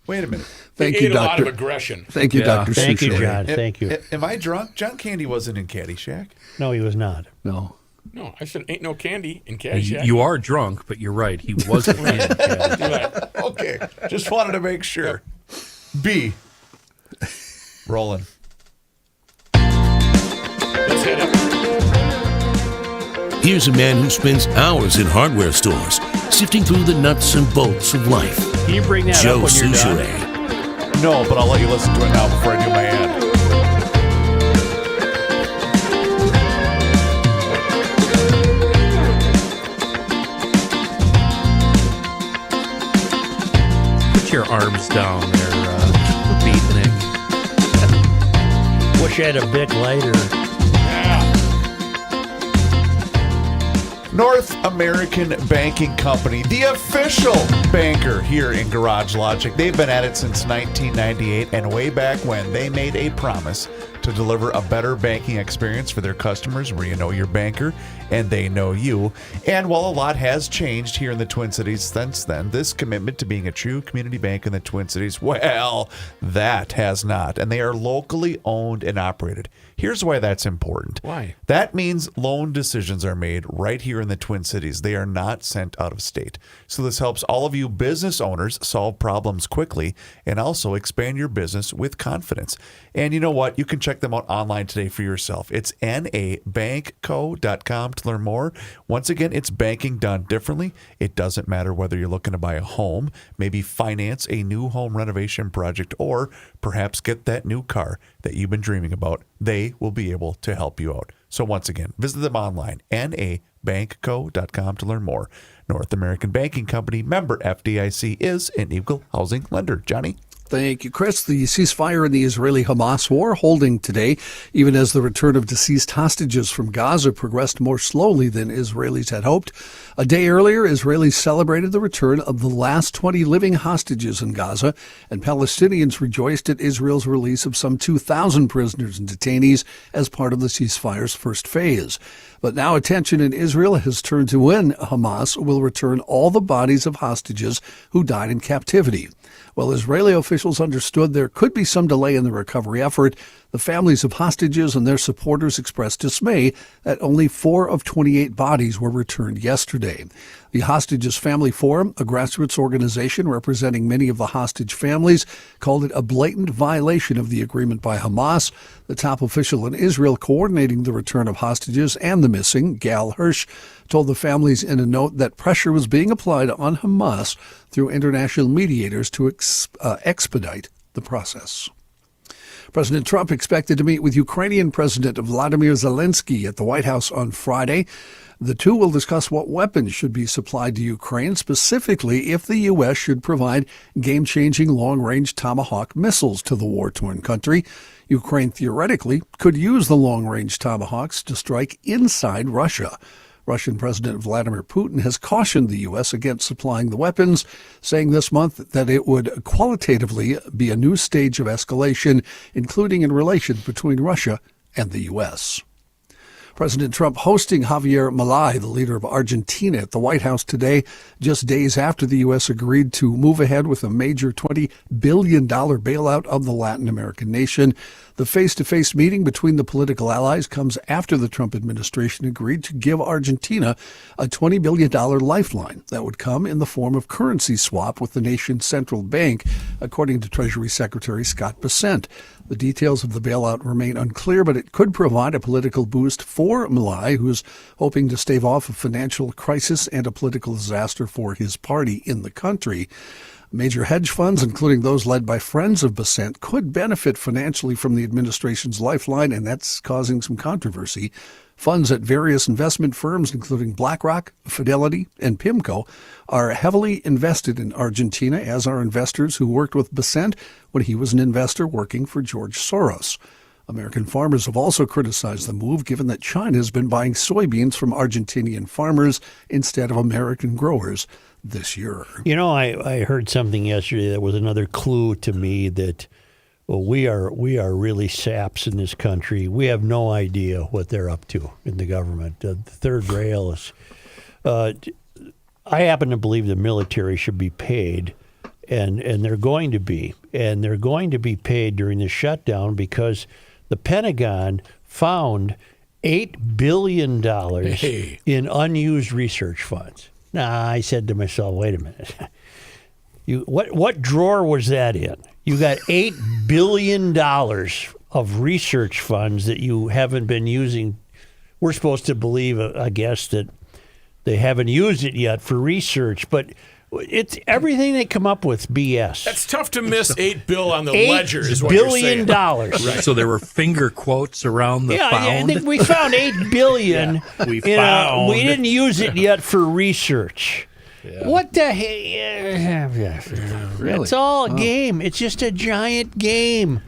Wait a minute. Thank He you, ate a lot of Doctor. aggression. Thank you, Yeah. Doctor. Thank you, Suchet. John. Thank you. Am I drunk? John Candy wasn't in Caddyshack. No, he was not. No. No, I said ain't no candy in Caddyshack. You are drunk, but you're right. He wasn't in Caddyshack. Right. Okay. Just wanted to make sure. B. Rolling. Let's hit it. Here's a man who spends hours in hardware stores, sifting through the nuts and bolts of life. Can you bring that Joe up when you're done? Souchere. No, but I'll let you listen to it now before I do my ad. Put your arms down there, Beatnik. Wish I had a bit lighter. North American Banking Company, the official banker here in Garage Logic. They've been at it since 1998, and way back when they made a promise to deliver a better banking experience for their customers where you know your banker and they know you. And while a lot has changed here in the Twin Cities since then, this commitment to being a true community bank in the Twin Cities, well, that has not. And they are locally owned and operated. Here's why that's important. Why? That means loan decisions are made right here in the Twin Cities. They are not sent out of state. So this helps all of you business owners solve problems quickly and also expand your business with confidence. And you know what? You can check them out online today for yourself. It's nabankco.com to learn more. Once again, it's banking done differently. It doesn't matter whether you're looking to buy a home, maybe finance a new home renovation project, or perhaps get that new car that you've been dreaming about. They will be able to help you out. So once again, visit them online, nabankco.com to learn more. North American Banking Company, member FDIC, is an equal housing lender. Johnny? Thank you, Chris. The ceasefire in the Israeli-Hamas war holding today, even as the return of deceased hostages from Gaza progressed more slowly than Israelis had hoped. A day earlier, Israelis celebrated the return of the last 20 living hostages in Gaza, and Palestinians rejoiced at Israel's release of some 2,000 prisoners and detainees as part of the ceasefire's first phase. But now attention in Israel has turned to when Hamas will return all the bodies of hostages who died in captivity. While Israeli officials understood there could be some delay in the recovery effort, the families of hostages and their supporters expressed dismay that only 4 of 28 bodies were returned yesterday. The Hostages Family Forum, a grassroots organization representing many of the hostage families, called it a blatant violation of the agreement by Hamas. The top official in Israel coordinating the return of hostages and the missing, Gal Hirsch, told the families in a note that pressure was being applied on Hamas through international mediators to expedite the process. President Trump expected to meet with Ukrainian President Vladimir Zelensky at the White House on Friday. The two will discuss what weapons should be supplied to Ukraine, specifically if the U.S. should provide game-changing long-range Tomahawk missiles to the war-torn country. Ukraine theoretically could use the long-range Tomahawks to strike inside Russia. Russian President Vladimir Putin has cautioned the U.S. against supplying the weapons, saying this month that it would qualitatively be a new stage of escalation, including in relations between Russia and the U.S. President Trump hosting Javier Milei, the leader of Argentina, at the White House today, just days after the U.S. agreed to move ahead with a major $20 billion bailout of the Latin American nation. The face-to-face meeting between the political allies comes after the Trump administration agreed to give Argentina a $20 billion lifeline that would come in the form of currency swap with the nation's central bank, according to Treasury Secretary Scott Bessent. The details of the bailout remain unclear, but it could provide a political boost for Milei, who's hoping to stave off a financial crisis and a political disaster for his party in the country. Major hedge funds, including those led by friends of Bessent, could benefit financially from the administration's lifeline, and that's causing some controversy. Funds at various investment firms, including BlackRock, Fidelity, and PIMCO, are heavily invested in Argentina, as are investors who worked with Bessent when he was an investor working for George Soros. American farmers have also criticized the move, given that China has been buying soybeans from Argentinian farmers instead of American growers this year. You know, I heard something yesterday that was another clue to me that we are really saps in this country. We have no idea what they're up to in the government. The third rail is. I happen to believe the military should be paid, and they're going to be, and they're going to be paid during the shutdown because the Pentagon found $8 billion in unused research funds. Now, I said to myself, wait a minute. What drawer was that in? You got $8 billion of research funds that you haven't been using. We're supposed to believe, I guess, that they haven't used it yet for research, but it's everything they come up with BS. That's tough to miss $8 billion on the $8 ledger, is what billion you're saying. dollars. Right. So there were finger quotes around the Yeah, found. I think we found $8 billion. we we found. didn't use it yet for research. What the heck? Really? It's all a game. It's just a giant game.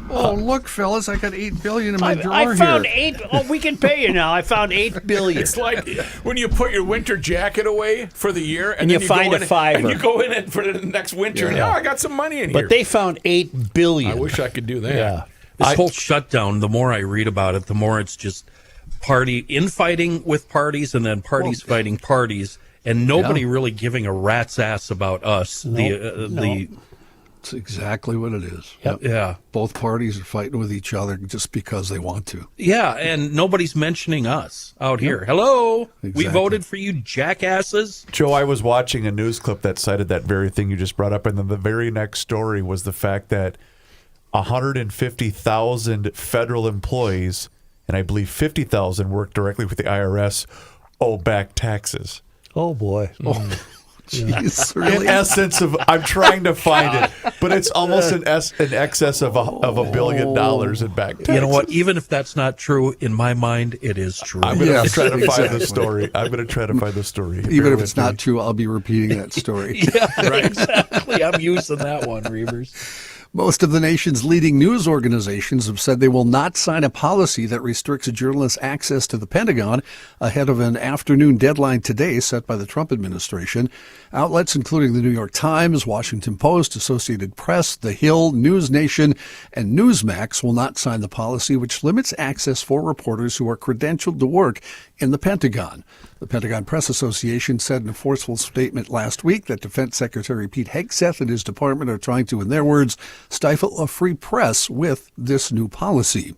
Oh, look, fellas, I got $8 billion in my drawer I found here. 8. Oh, we can pay you now. I found $8 billion. It's like when you put your winter jacket away for the year, and you then find go a in, fiver. and you go in it for the next winter, and I got some money in here. But they found $8 billion. I wish I could do that. Yeah. This whole shutdown, the more I read about it, the more it's just infighting with parties and then parties fighting parties, and nobody really giving a rat's ass about us. That's exactly what it is. Yeah. Both parties are fighting with each other just because they want to. Yeah, and nobody's mentioning us out here. Hello, we Exactly. voted for you, jackasses. Joe, I was watching a news clip that cited that very thing you just brought up, and then the very next story was the fact that 150,000 federal employees, and I believe 50,000 work directly with the IRS, owe back taxes. Oh, boy. Jeez, In really? essence of, I'm trying to find it, but it's almost in excess of $1 billion in back taxes. You know what? Even if that's not true, in my mind, it is true. I'm going to Yes, try to find exactly. the story. I'm going to try to find the story. Even Bear if with it's not me. true, I'll be repeating that story. Yeah, exactly. I'm using that one, Reavers. Most of the nation's leading news organizations have said they will not sign a policy that restricts journalists' access to the Pentagon ahead of an afternoon deadline today set by the Trump administration. Outlets including the New York Times, Washington Post, Associated Press, The Hill, News Nation, and Newsmax will not sign the policy, which limits access for reporters who are credentialed to work in the Pentagon. The Pentagon Press Association said in a forceful statement last week that Defense Secretary Pete Hegseth and his department are trying to, in their words, stifle a free press with this new policy.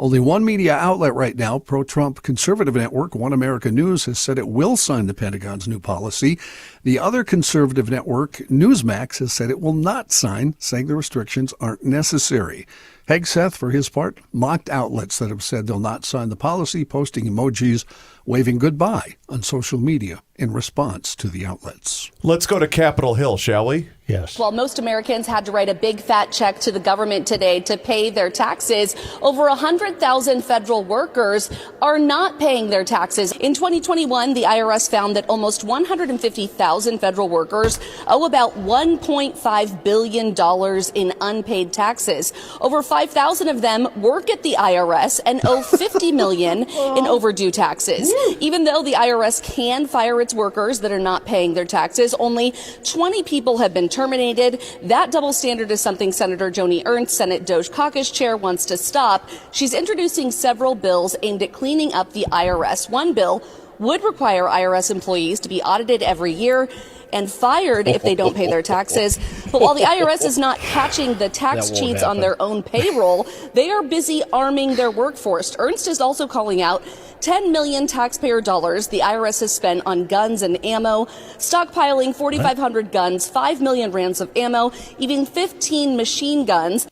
Only one media outlet right now, pro-Trump conservative network One America News, has said it will sign the Pentagon's new policy. The other conservative network, Newsmax, has said it will not sign, saying the restrictions aren't necessary. Hegseth, for his part, mocked outlets that have said they'll not sign the policy, posting emojis waving goodbye on social media in response to the outlets. Let's go to Capitol Hill, shall we? Yes. While most Americans had to write a big fat check to the government today to pay their taxes, over 100,000 federal workers are not paying their taxes. In 2021, the IRS found that almost 150,000 federal workers owe about $1.5 billion in unpaid taxes. Over 5,000 of them work at the IRS and owe $50 million in overdue taxes. Even though the IRS can fire its workers that are not paying their taxes, only 20 people have been terminated. That double standard is something Senator Joni Ernst, Senate Doge Caucus chair, wants to stop. She's introducing several bills aimed at cleaning up the IRS. One bill would require IRS employees to be audited every year and fired if they don't pay their taxes. But while the IRS is not catching the tax cheats on their own payroll, they are busy arming their workforce. Ernst is also calling out 10 million taxpayer dollars the IRS has spent on guns and ammo, stockpiling 4,500 guns, 5 million rounds of ammo, even 15 machine guns.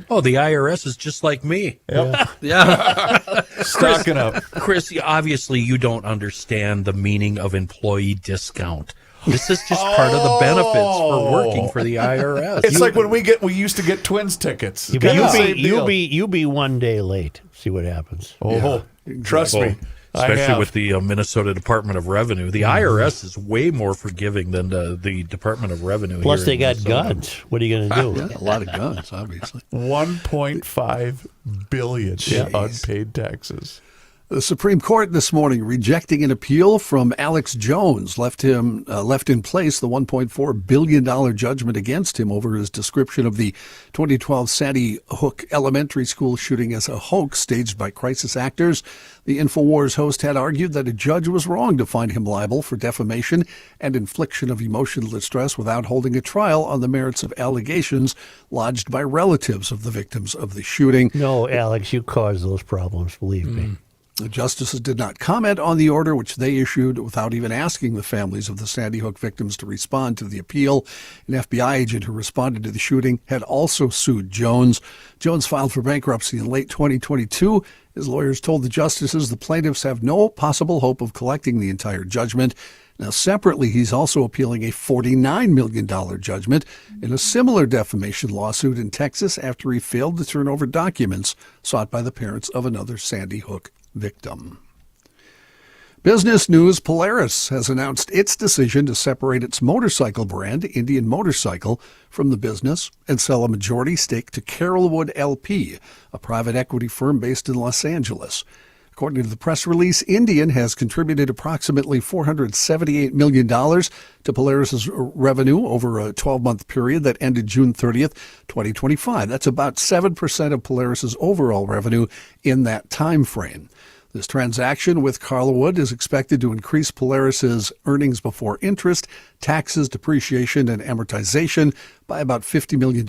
Oh, the IRS is just like me. Yeah. Stocking up. Chris, obviously you don't understand the meaning of employee discount. This is just part of the benefits for working for the IRS. It's like when we used to get Twins tickets. You Kinda the same deal. be 1 day late. See what happens. Oh, trust me. I Especially have. with the Minnesota Department of Revenue. The IRS is way more forgiving than the Department of Revenue. Plus, here they in got Minnesota. guns. What are you going to do? Yeah, a lot of guns, obviously. 1.5 billion in unpaid taxes. The Supreme Court this morning rejecting an appeal from Alex Jones left in place the $1.4 billion judgment against him over his description of the 2012 Sandy Hook Elementary School shooting as a hoax staged by crisis actors. The InfoWars host had argued that a judge was wrong to find him liable for defamation and infliction of emotional distress without holding a trial on the merits of allegations lodged by relatives of the victims of the shooting. No, Alex, you caused those problems, believe me. The justices did not comment on the order, which they issued without even asking the families of the Sandy Hook victims to respond to the appeal. An FBI agent who responded to the shooting had also sued Jones. Jones filed for bankruptcy in late 2022. His lawyers told the justices the plaintiffs have no possible hope of collecting the entire judgment. Now, separately, he's also appealing a $49 million judgment in a similar defamation lawsuit in Texas after he failed to turn over documents sought by the parents of another Sandy Hook victim. Business news: Polaris has announced its decision to separate its motorcycle brand, Indian Motorcycle, from the business and sell a majority stake to Carolwood LP, a private equity firm based in Los Angeles. According to the press release, Indian has contributed approximately $478 million to Polaris's revenue over a 12-month period that ended June 30th, 2025. That's about 7% of Polaris's overall revenue in that time frame. This transaction with Carolwood is expected to increase Polaris's earnings before interest, taxes, depreciation, and amortization by about $50 million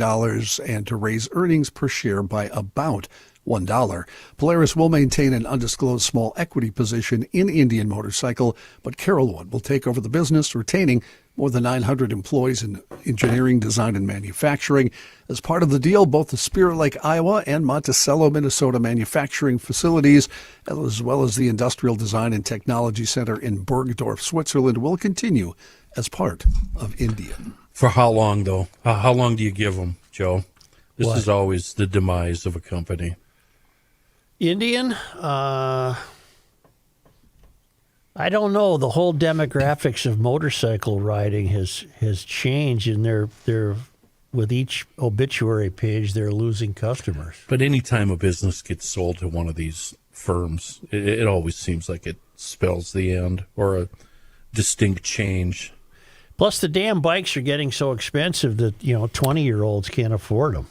and to raise earnings per share by about $1. Polaris will maintain an undisclosed small equity position in Indian Motorcycle, but Carolwood will take over the business, retaining more than 900 employees in engineering, design, and manufacturing. As part of the deal, both the Spirit Lake, Iowa, and Monticello, Minnesota manufacturing facilities, as well as the Industrial Design and Technology Center in Bergdorf, Switzerland, will continue as part of Indian. For how long, though? How long do you give them, Joe? This What? is always the demise of a company. Indian, I don't know. The whole demographics of motorcycle riding has changed, and they're with each obituary page, they're losing customers. But anytime a business gets sold to one of these firms, it always seems like it spells the end or a distinct change. Plus, the damn bikes are getting so expensive that 20-year-olds can't afford them.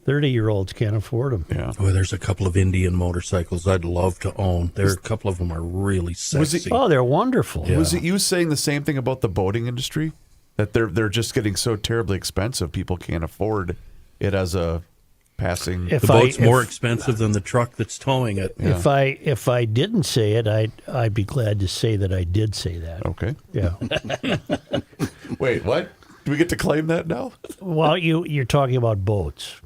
30-year-olds can't afford them. Yeah. Oh, there's a couple of Indian motorcycles I'd love to own. A couple of them are really sexy. Oh, they're wonderful. Yeah. Was it you saying the same thing about the boating industry? That they're just getting so terribly expensive, people can't afford it as a passing. If The boat's more expensive than the truck that's towing it. Yeah. If I didn't say it, I'd be glad to say that I did say that. Okay. Yeah. Wait, what? Do we get to claim that now? Well, you're talking about boats.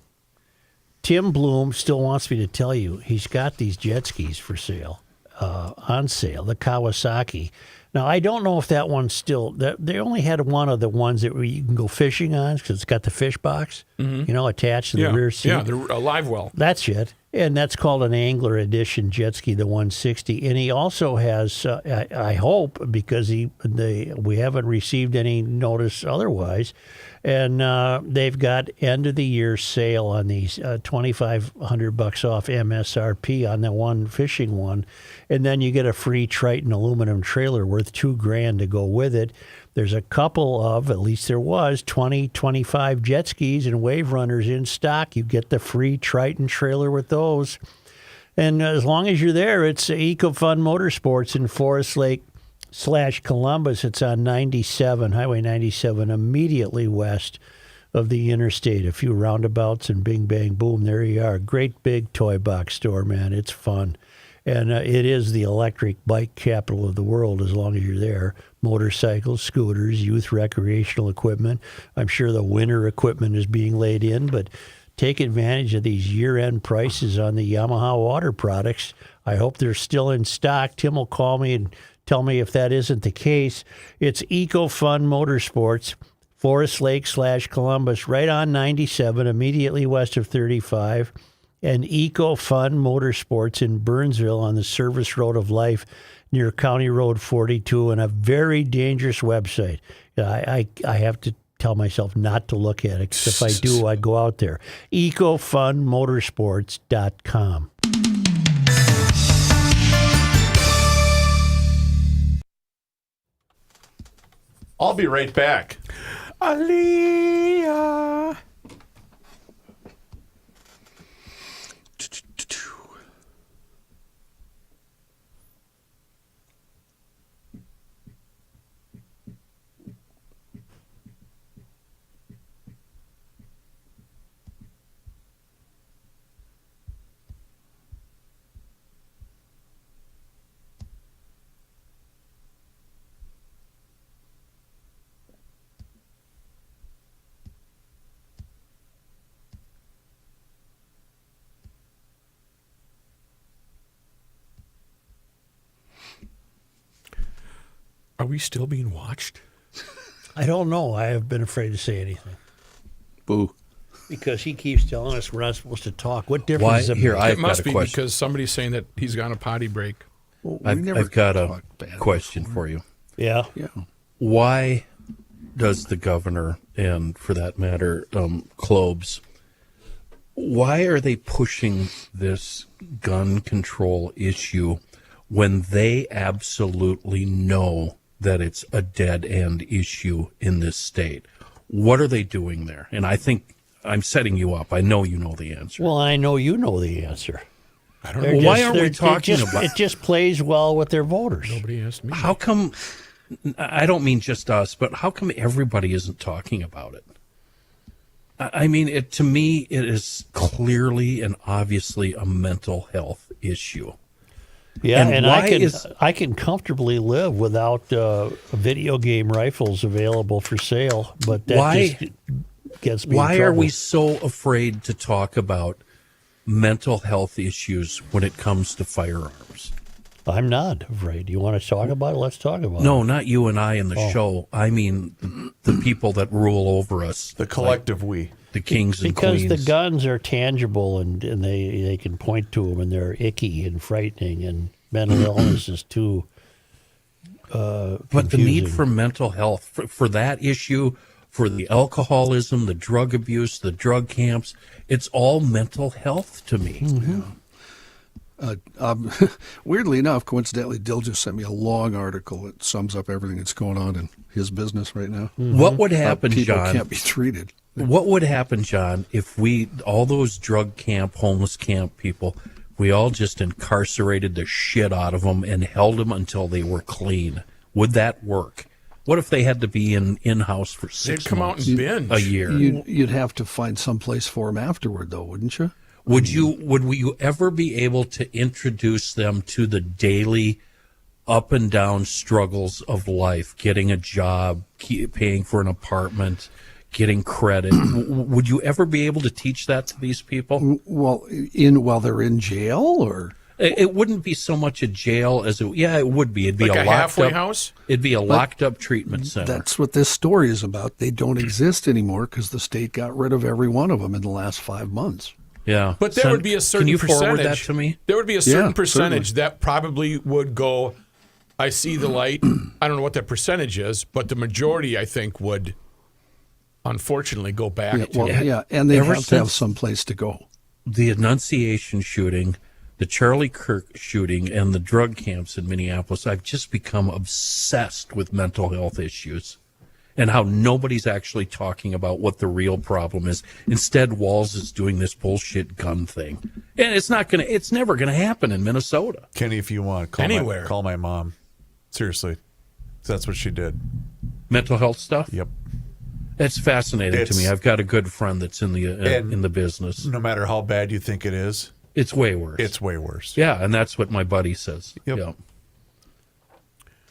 Tim Bloom still wants me to tell you he's got these jet skis for sale, on sale, the Kawasaki. Now, I don't know if that one's still. They only had one of the ones that you can go fishing on because it's got the fish box, attached to the rear seat. Yeah, they're a live well. That's it. And that's called an Angler Edition jet ski, the 160. And he also has, I hope, because we haven't received any notice otherwise, and they've got end of the year sale on these, $2,500 off MSRP on the one fishing one, and then you get a free Triton aluminum trailer worth $2,000 to go with it. There's a couple of, at least there was, 25 jet skis and wave runners in stock. You get the free Triton trailer with those. And as long as you're there, it's EcoFun Motorsports in Forest Lake / Columbus. It's on 97, Highway 97, immediately west of the interstate. A few roundabouts and bing, bang, boom, there you are. Great big toy box store, man. It's fun. And it is the electric bike capital of the world as long as you're there. Motorcycles, scooters, youth recreational equipment. I'm sure the winter equipment is being laid in, but take advantage of these year-end prices on the Yamaha water products. I hope they're still in stock. Tim will call me and tell me if that isn't the case. It's EcoFun Motorsports, Forest Lake / Columbus, right on 97, immediately west of 35. And EcoFun Motorsports in Burnsville on the Service Road of Life near County Road 42, and a very dangerous website. I have to tell myself not to look at it, because if I do, I'd go out there. EcoFunMotorsports.com. I'll be right back. Aliyah. Are we still being watched? I don't know. I have been afraid to say anything. Boo. Because he keeps telling us we're not supposed to talk. What difference Why? does it Here, make? I've It must got a be question. because somebody's saying that he's got a potty break. Well, we I've got a talk bad question before. for you. Yeah. Yeah. Why does the governor, and for that matter, Klobes, why are they pushing this gun control issue when they absolutely know that it's a dead end issue in this state? What are they doing there? And I think I'm setting you up. I know you know the answer. Well, I know you know the answer. I don't They're know. Well, why just- aren't we they're- talking it just, about- it? Just plays well with their voters. Nobody asked me. How come, I don't mean just us, but how come everybody isn't talking about it? I mean, to me, it is clearly and obviously a mental health issue. Yeah, And and why I can comfortably live without video game rifles available for sale, but that Why- just gets me in Why are trouble. we so afraid to talk about mental health issues when it comes to firearms? I'm not afraid. You want to talk about it? Let's talk about it. No, not you and I in the show. I mean the people that rule over us, The collective we. the kings and Because queens. the guns are tangible and they can point to them and they're icky and frightening, and mental illness is too But the need confusing. for mental health, for that issue for the alcoholism, the drug abuse, the drug camps. It's all mental health to me. Weirdly enough, coincidentally, Dill just sent me a long article that sums up everything that's going on in his business right now. What would happen, People John? can't be treated. What would happen, John, if all those drug camp, homeless camp people, we all just incarcerated the shit out of them and held them until they were clean? Would that work? What if they had to be in-house for 6 They'd come out months, and binge. a year? You'd have to find some place for them afterward, though, wouldn't you? Would you ever be able to introduce them to the daily up and down struggles of life, getting a job, paying for an apartment, getting credit? Would you ever be able to teach that to these people? Well, while they're in jail, or It wouldn't be so much a jail as it would be. It'd be Like a a locked halfway up house? It'd be a locked up treatment center. that's what this story is about. They don't exist anymore because the state got rid of every one of them in the last 5 months. Yeah, But there would be a certain Can you percentage. forward that to me? There would be a certain Yeah, percentage certainly. that probably would go, I see the light. I don't know what that percentage is, but the majority, I think, would unfortunately go back to And they Ever have to have since- some place to go. The Annunciation shooting, the Charlie Kirk shooting, and the drug camps in Minneapolis, I've just become obsessed with mental health issues and how nobody's actually talking about what the real problem is. Instead, Walz is doing this bullshit gun thing. And it's never gonna happen in Minnesota. Kenny, if you want, Anywhere. call my mom. Seriously. That's what she did. Mental health stuff? Yep. It's fascinating to me. I've got a good friend that's in the business. No matter how bad you think it is, It's way worse. it's way worse. Yeah, and that's what my buddy says. Yep. Yeah.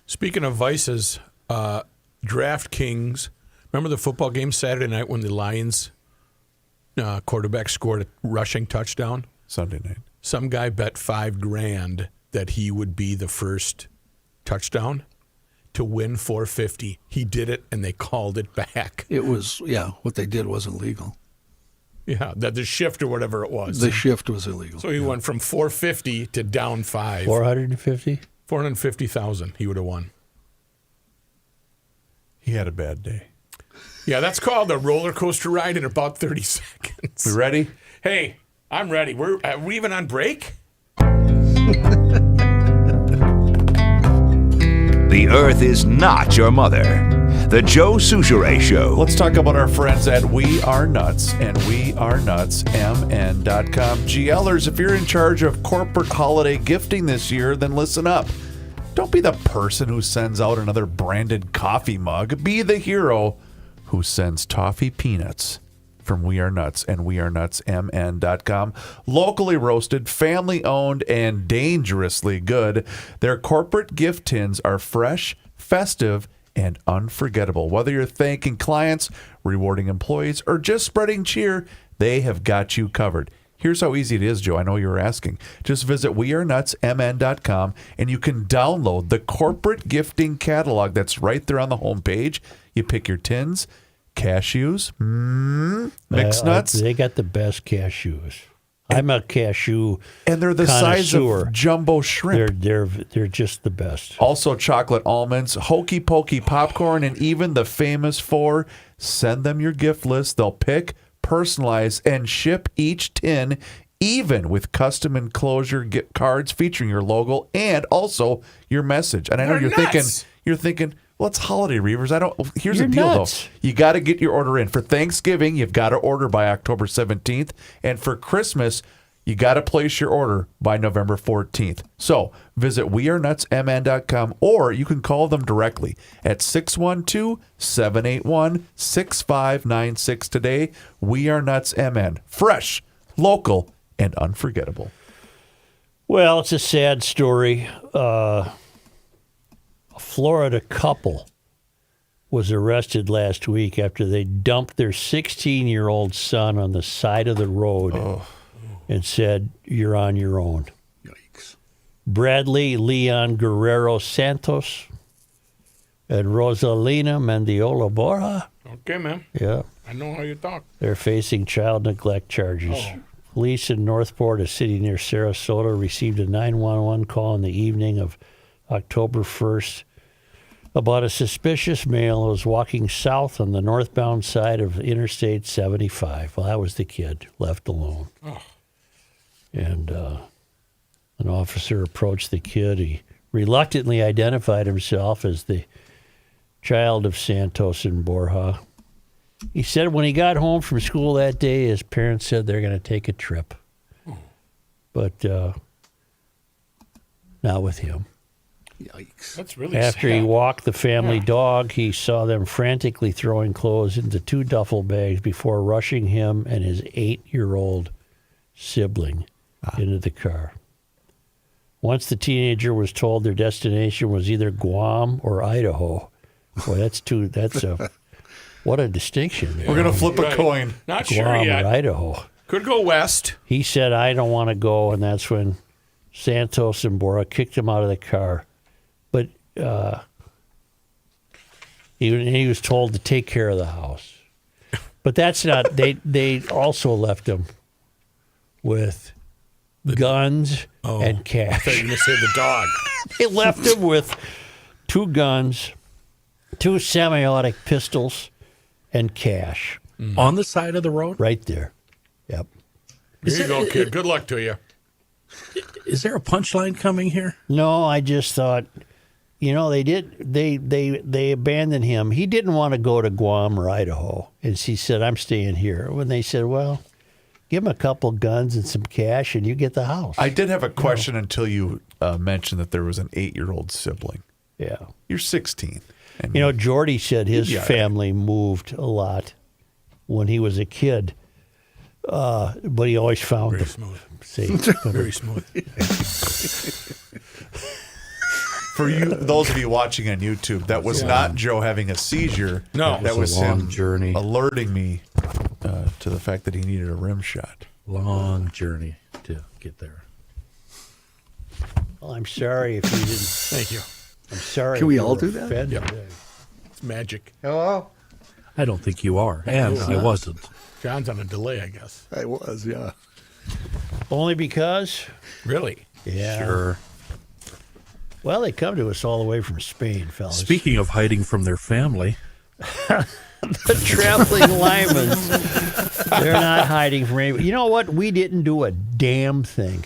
Speaking of vices, DraftKings, remember the football game Saturday night when the Lions quarterback scored a rushing touchdown? Sunday night. Some guy bet $5,000 that he would be the first touchdown to win $450. He did it, and they called it back. It was, what they did was illegal. Yeah, the shift or whatever it was. The shift was illegal. So he went from $450 to down $5. 450? $450,000 he would have won. He had a bad day. Yeah, that's called a roller coaster ride in about 30 seconds. We ready? Hey, I'm ready. Are we even on break? The earth is not your mother. The Joe Souchere Show. Let's talk about our friends at We Are Nuts and WeAreNutsMN.com. GLers, if you're in charge of corporate holiday gifting this year, then listen up. Don't be the person who sends out another branded coffee mug. Be the hero who sends toffee peanuts from We Are Nuts and WeAreNutsMN.com. Locally roasted, family owned, and dangerously good. Their corporate gift tins are fresh, festive, and unforgettable. Whether you're thanking clients, rewarding employees, or just spreading cheer, they have got you covered. Here's how easy it is, Joe. I know you were asking. Just visit WeAreNutsMN.com and you can download the corporate gifting catalog that's right there on the homepage. You pick your tins, cashews, mixed nuts. They got the best cashews. I'm a cashew And they're the size connoisseur. of jumbo shrimp. They're just the best. Also, chocolate almonds, hokey pokey popcorn, and even the famous 4. Send them your gift list. They'll pick, personalize, and ship each tin, even with custom enclosure gift cards featuring your logo and also your message. And I know They're you're thinking, well, it's holiday, Reavers. Here's You're the deal, nuts. though. You got to get your order in. For Thanksgiving, you've got to order by October 17th. And for Christmas, you got to place your order by November 14th. So visit WeAreNutsMN.com or you can call them directly at 612-781-6596 today. We Are Nuts MN. Fresh, local, and unforgettable. Well, it's a sad story. A Florida couple was arrested last week after they dumped their 16-year-old son on the side of the road and said, "You're on your own." Yikes. Bradley Leon Guerrero Santos and Rosalina Mendiola Borja, Okay, man. yeah, I know how you talk. they're facing child neglect charges. Police in Northport, a city near Sarasota, received a 911 call in the evening of October 1st about a suspicious male who was walking south on the northbound side of Interstate 75. Well, that was the kid left alone. And an officer approached the kid. He reluctantly identified himself as the child of Santos and Borja. He said when he got home from school that day, his parents said they're going to take a trip. But not with him. Yikes. That's really After he sad. walked the family dog, he saw them frantically throwing clothes into 2 duffel bags before rushing him and his 8-year-old sibling into the car. Once the teenager was told their destination was either Guam or Idaho. Boy, what a distinction. We're going to flip a Right. coin. Not sure Guam yet. or Idaho. Could go west. He said, I don't want to go, and that's when Santos and Bora kicked him out of the car. But he was told to take care of the house. But that's not, they also left him with guns and I cash. thought you were going to say the dog. They left him with 2 guns, 2 semi-automatic pistols, and cash On the side of the road? right there. Yep. Here you go, kid. Good luck to you. Is there a punchline coming here? No, I just thought, they abandoned him. He didn't want to go to Guam or Idaho. And he said, I'm staying here. When they said, well, give him a couple guns and some cash and you get the house. I did have a question until you mentioned that there was an 8-year-old sibling. Yeah. You're 16. And Jordy said his Yeah. family moved a lot when he was a kid. But he always found Very them smooth. safe. Very smooth. for you, those of you watching on YouTube, that was not Joe having a seizure. No. that It was was a long him journey. alerting me to the fact that he needed a rim shot. Long journey to get there. Well, I'm sorry if you didn't. Thank you. I'm sorry. Can if we you all were do that? offended. It's magic. I don't think you are, and I wasn't. John's on a delay, I guess. I was, yeah. Only because? Really? Yeah. Sure. Well, they come to us all the way from Spain, fellas. Speaking of hiding from their family, The traveling linemen, they're not hiding from anybody. You know what? We didn't do a damn thing.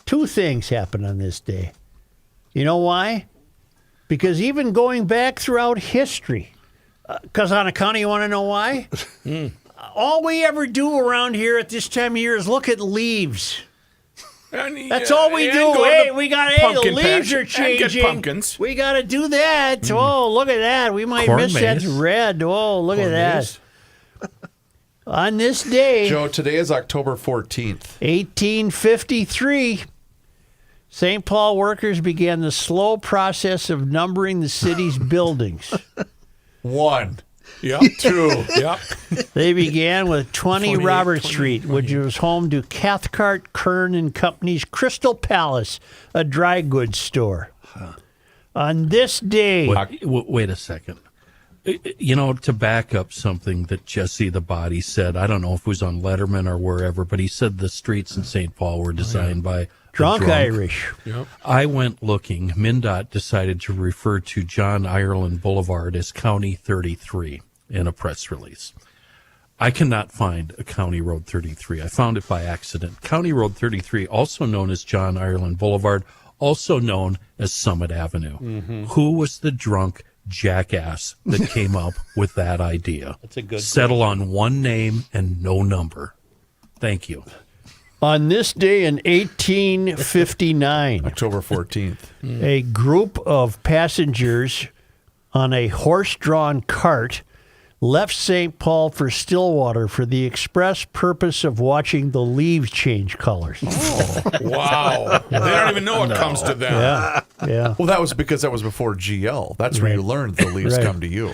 2 things happened on this day. You know why? Because even going back throughout history, County, you want to know why? All we ever do around here at this time of year is look at leaves. That's all we do. Hey, the pumpkin leaves patch are and changing. get pumpkins. We got to do that. Oh, look at that. We might Corn miss that maze. red. Oh, look at Corn that. maze. On this day, Joe, today is October 14th. 1853, St. Paul workers began the slow process of numbering the city's buildings. 1, Yep. 2. Yep. They began with 20 28, Robert 20, Street, which was home to Cathcart, Kern and Company's Crystal Palace, a dry goods store. On this day, wait a second. You know, to back up something that Jesse the Body said, I don't know if it was on Letterman or wherever, but he said the streets in St. Paul were designed by a drunk Irish. Yep. I went looking. MnDOT decided to refer to John Ireland Boulevard as County 33 in a press release. I cannot find a County Road 33. I found it by accident. County Road 33, also known as John Ireland Boulevard, also known as Summit Avenue. Who was the drunk jackass that came up with that idea? That's a good Settle on one name and no number. Thank you. On this day in 1859, October 14th. a group of passengers on a horse-drawn cart left St. Paul for Stillwater for the express purpose of watching the leaves change colors. Wow. They don't even know what comes to them. Yeah. Well, that was because that was before GL. That's where you learned the leaves Right. come to you.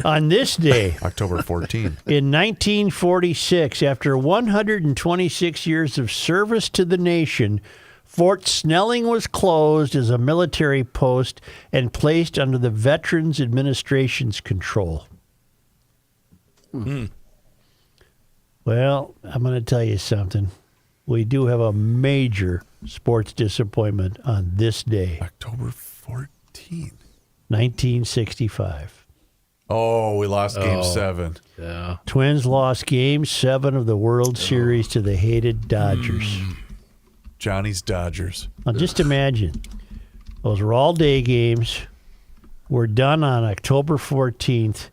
On this day, October 14th. in 1946, after 126 years of service to the nation, Fort Snelling was closed as a military post and placed under the Veterans Administration's control. Well, I'm going to tell you something. We do have a major sports disappointment on this day. October 14th. 1965. Oh, we lost Game 7. Yeah. Twins lost Game 7 of the World Series to the hated Dodgers. Johnny's Dodgers. Now, just imagine. Those were all day games. We're done on October 14th.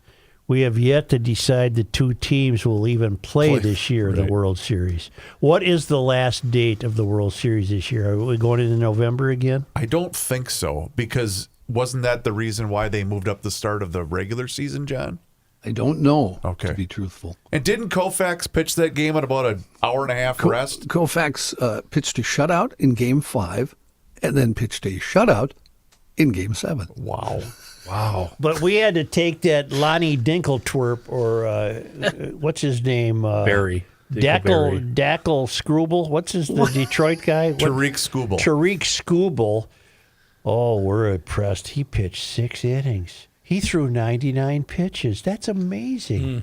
We have yet to decide the two teams will even play this year in the World Series. What is the last date of the World Series this year? Are we going into November again? I don't think so, because wasn't that the reason why they moved up the start of the regular season, John? I don't know, Okay. to be truthful. And didn't Koufax pitch that game at about an hour and a half rest? Koufax pitched a shutout in Game 5 and then pitched a shutout in Game 7. Wow. Wow. But we had to take that Lonnie Dinkeltwerp, or what's his name? Barry. Dackle Scrooble. What's the Detroit guy? Tariq Skubal. Tariq Skubal. Oh, we're impressed. He pitched 6 innings. He threw 99 pitches. That's amazing.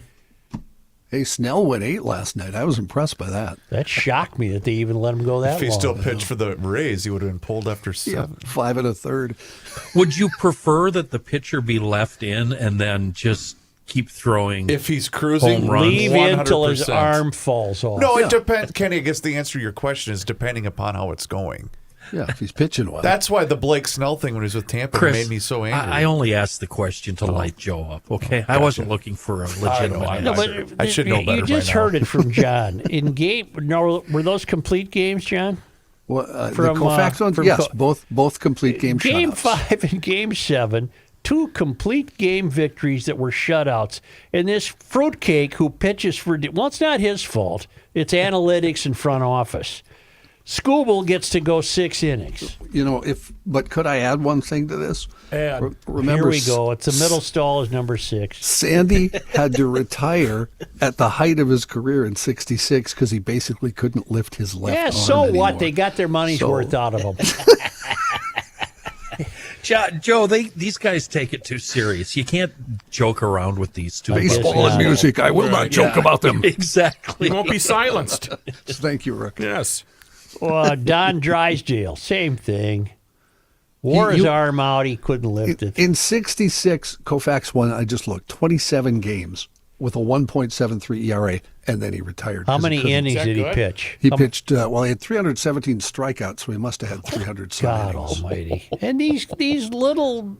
Hey, Snell went 8 last night. I was impressed by that. That shocked me that they even let him go that If he long. still pitched for the Rays, he would have been pulled after 7. 5 1/3. Would you prefer that the pitcher be left in and then just keep throwing? If he's cruising, Home runs. Leave in until his 100%. arm falls off. No, it depends. Kenny, I guess the answer to your question is depending upon how it's going. Yeah, if he's pitching well. That's why the Blake Snell thing when he was with Tampa Chris, made me so angry. I only asked the question to light Joe up, okay? I wasn't looking for a legitimate I answer. know. No, but I should know better You just by now. heard it from John. Were those complete games, John? Well, From, the Koufax ones, from yes, Co- both complete game Game shutouts. 5 and Game 7, 2 complete game victories that were shutouts. And this fruitcake who pitches for, well, it's not his fault. It's analytics and front office. Skubal gets to go 6 innings. You know, but could I add one thing to this? Add. Remember, Here we go. It's the middle stall is number 6. Sandy had to retire at the height of his career in '66 because he basically couldn't lift his left Yeah, arm so what? anymore. They got their money's So- worth out of him. Joe, these guys take it too serious. You can't joke around with these two. Baseball and music. I will not joke about them. Exactly. He won't be silenced. Thank you, Rick. Yes. Don Drysdale, same thing. Wore his arm out. He couldn't lift it. In '66, Koufax won, I just looked, 27 games with a 1.73 ERA, and then he retired. How 'cause he many couldn't- innings that did he good? pitch? He pitched, he had 317 strikeouts, so he must have had 300 some God innings. Almighty! And these little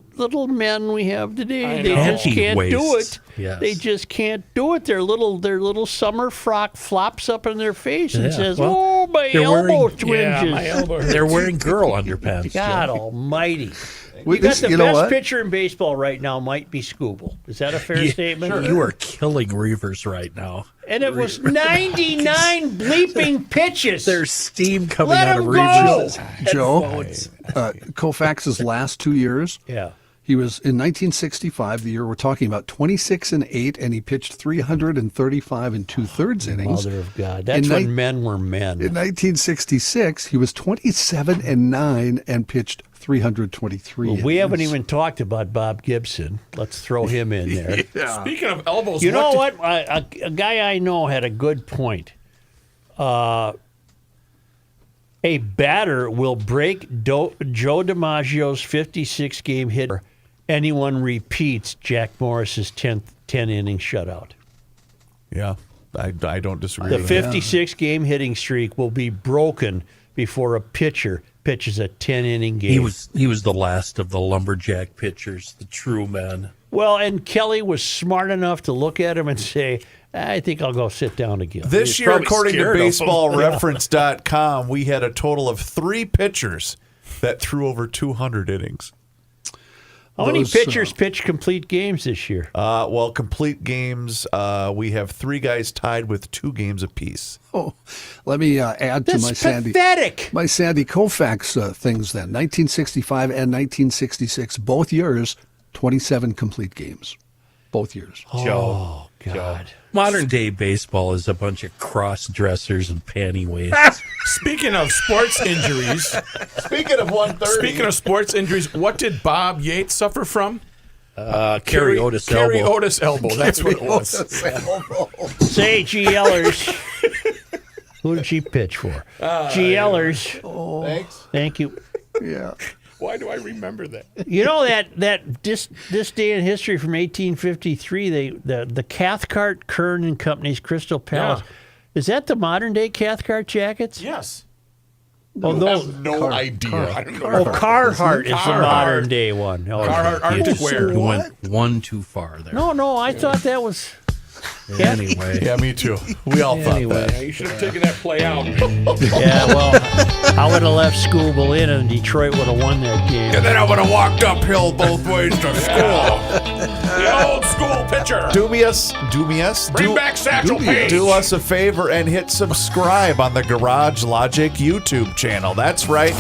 men we have today, they know. just can't do Anti-waste. it. Yes. They just can't do it. Their little summer frock flops up in their face and Yeah, says, well, "Oh, my they're elbow wearing- twinges." Yeah, my elbow hurts. They're wearing girl underpants. God Joe. Almighty! Well, You got this- the you know best what? pitcher in baseball right now might be Skubal. Is that a fair statement? You are killing Reavers right now. And it was 99 bleeping pitches. There's steam coming Let out him of go! Reavers' Joe, headphones. Koufax's last 2 years, Yeah. he was in 1965, the year we're talking about, 26-8, and he pitched 335 and 2/3 innings. Mother of God. That's In when ni- men were men. In 1966, he was 27-9 and pitched 323 Well, we haven't innings. even talked about Bob Gibson. Let's throw him in there. Speaking of elbows, You know what? A guy I know had a good point. A batter will break Joe DiMaggio's 56-game hit. Anyone repeats Jack Morris's 10-inning shutout. Yeah, I don't disagree The with that. 56-game hitting streak will be broken before a pitcher pitches a 10-inning game. He was the last of the lumberjack pitchers, the true men. Well, and Kelly was smart enough to look at him and say, I think I'll go sit down again. This year, probably according to scared of 'em. BaseballReference.com, we had a total of 3 pitchers that threw over 200 innings. How many Those, pitchers pitched complete games this year? Well, complete games, we have 3 guys tied with 2 games apiece. Oh, let me add to That's my Sandy. pathetic. My Sandy Koufax things then. 1965 and 1966, both years, 27 complete games. Both years. Oh, God. Modern day baseball is a bunch of cross dressers and panty waists. Speaking of sports injuries, Speaking of 130, what did Bob Yates suffer from? Carry Otis Carry elbow. Otis elbow. That's what it was. Say, G. Ellers. Who did she pitch for? G. Ellers. thanks. Thank you. Yeah. Why do I remember that? You know that this day in history from 1853, the Cathcart, Kern and Company's Crystal Palace. Yeah. Is that the modern day Cathcart jackets? Yes. Oh, I those. have no idea. I don't know. Oh, Carhartt is the Carhartt. modern day one. Oh, Carhartt Arctic wear. You went one too far there. No, I thought that was. Anyway. Yeah, me too. We all thought Anyway. that. You should have taken that play out. Yeah, well, I would have left Scooball in, and Detroit would have won that game. And then I would have walked uphill both ways to school. The old school pitcher. Do Bring back Satchel Paige. Do us a favor and hit subscribe on the Garage Logic YouTube channel. That's right.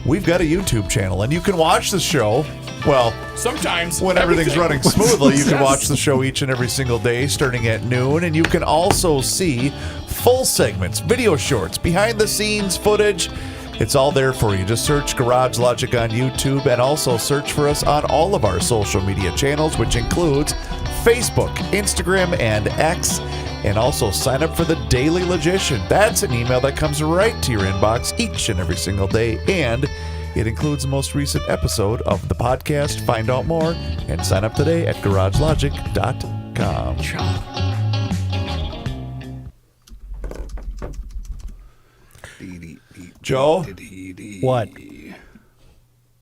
We've got a YouTube channel, and you can watch the show. Well, Sometimes when everything's running smoothly, you can Yes. watch the show each and every single day starting at noon. And you can also see full segments, video shorts, behind the scenes footage. It's all there for you. Just search Garage Logic on YouTube and also search for us on all of our social media channels, which includes Facebook, Instagram, and X. And also sign up for the Daily Logician. That's an email that comes right to your inbox each and every single day. And it includes the most recent episode of the podcast. Find out more and sign up today at garagelogic.com. Joe? What?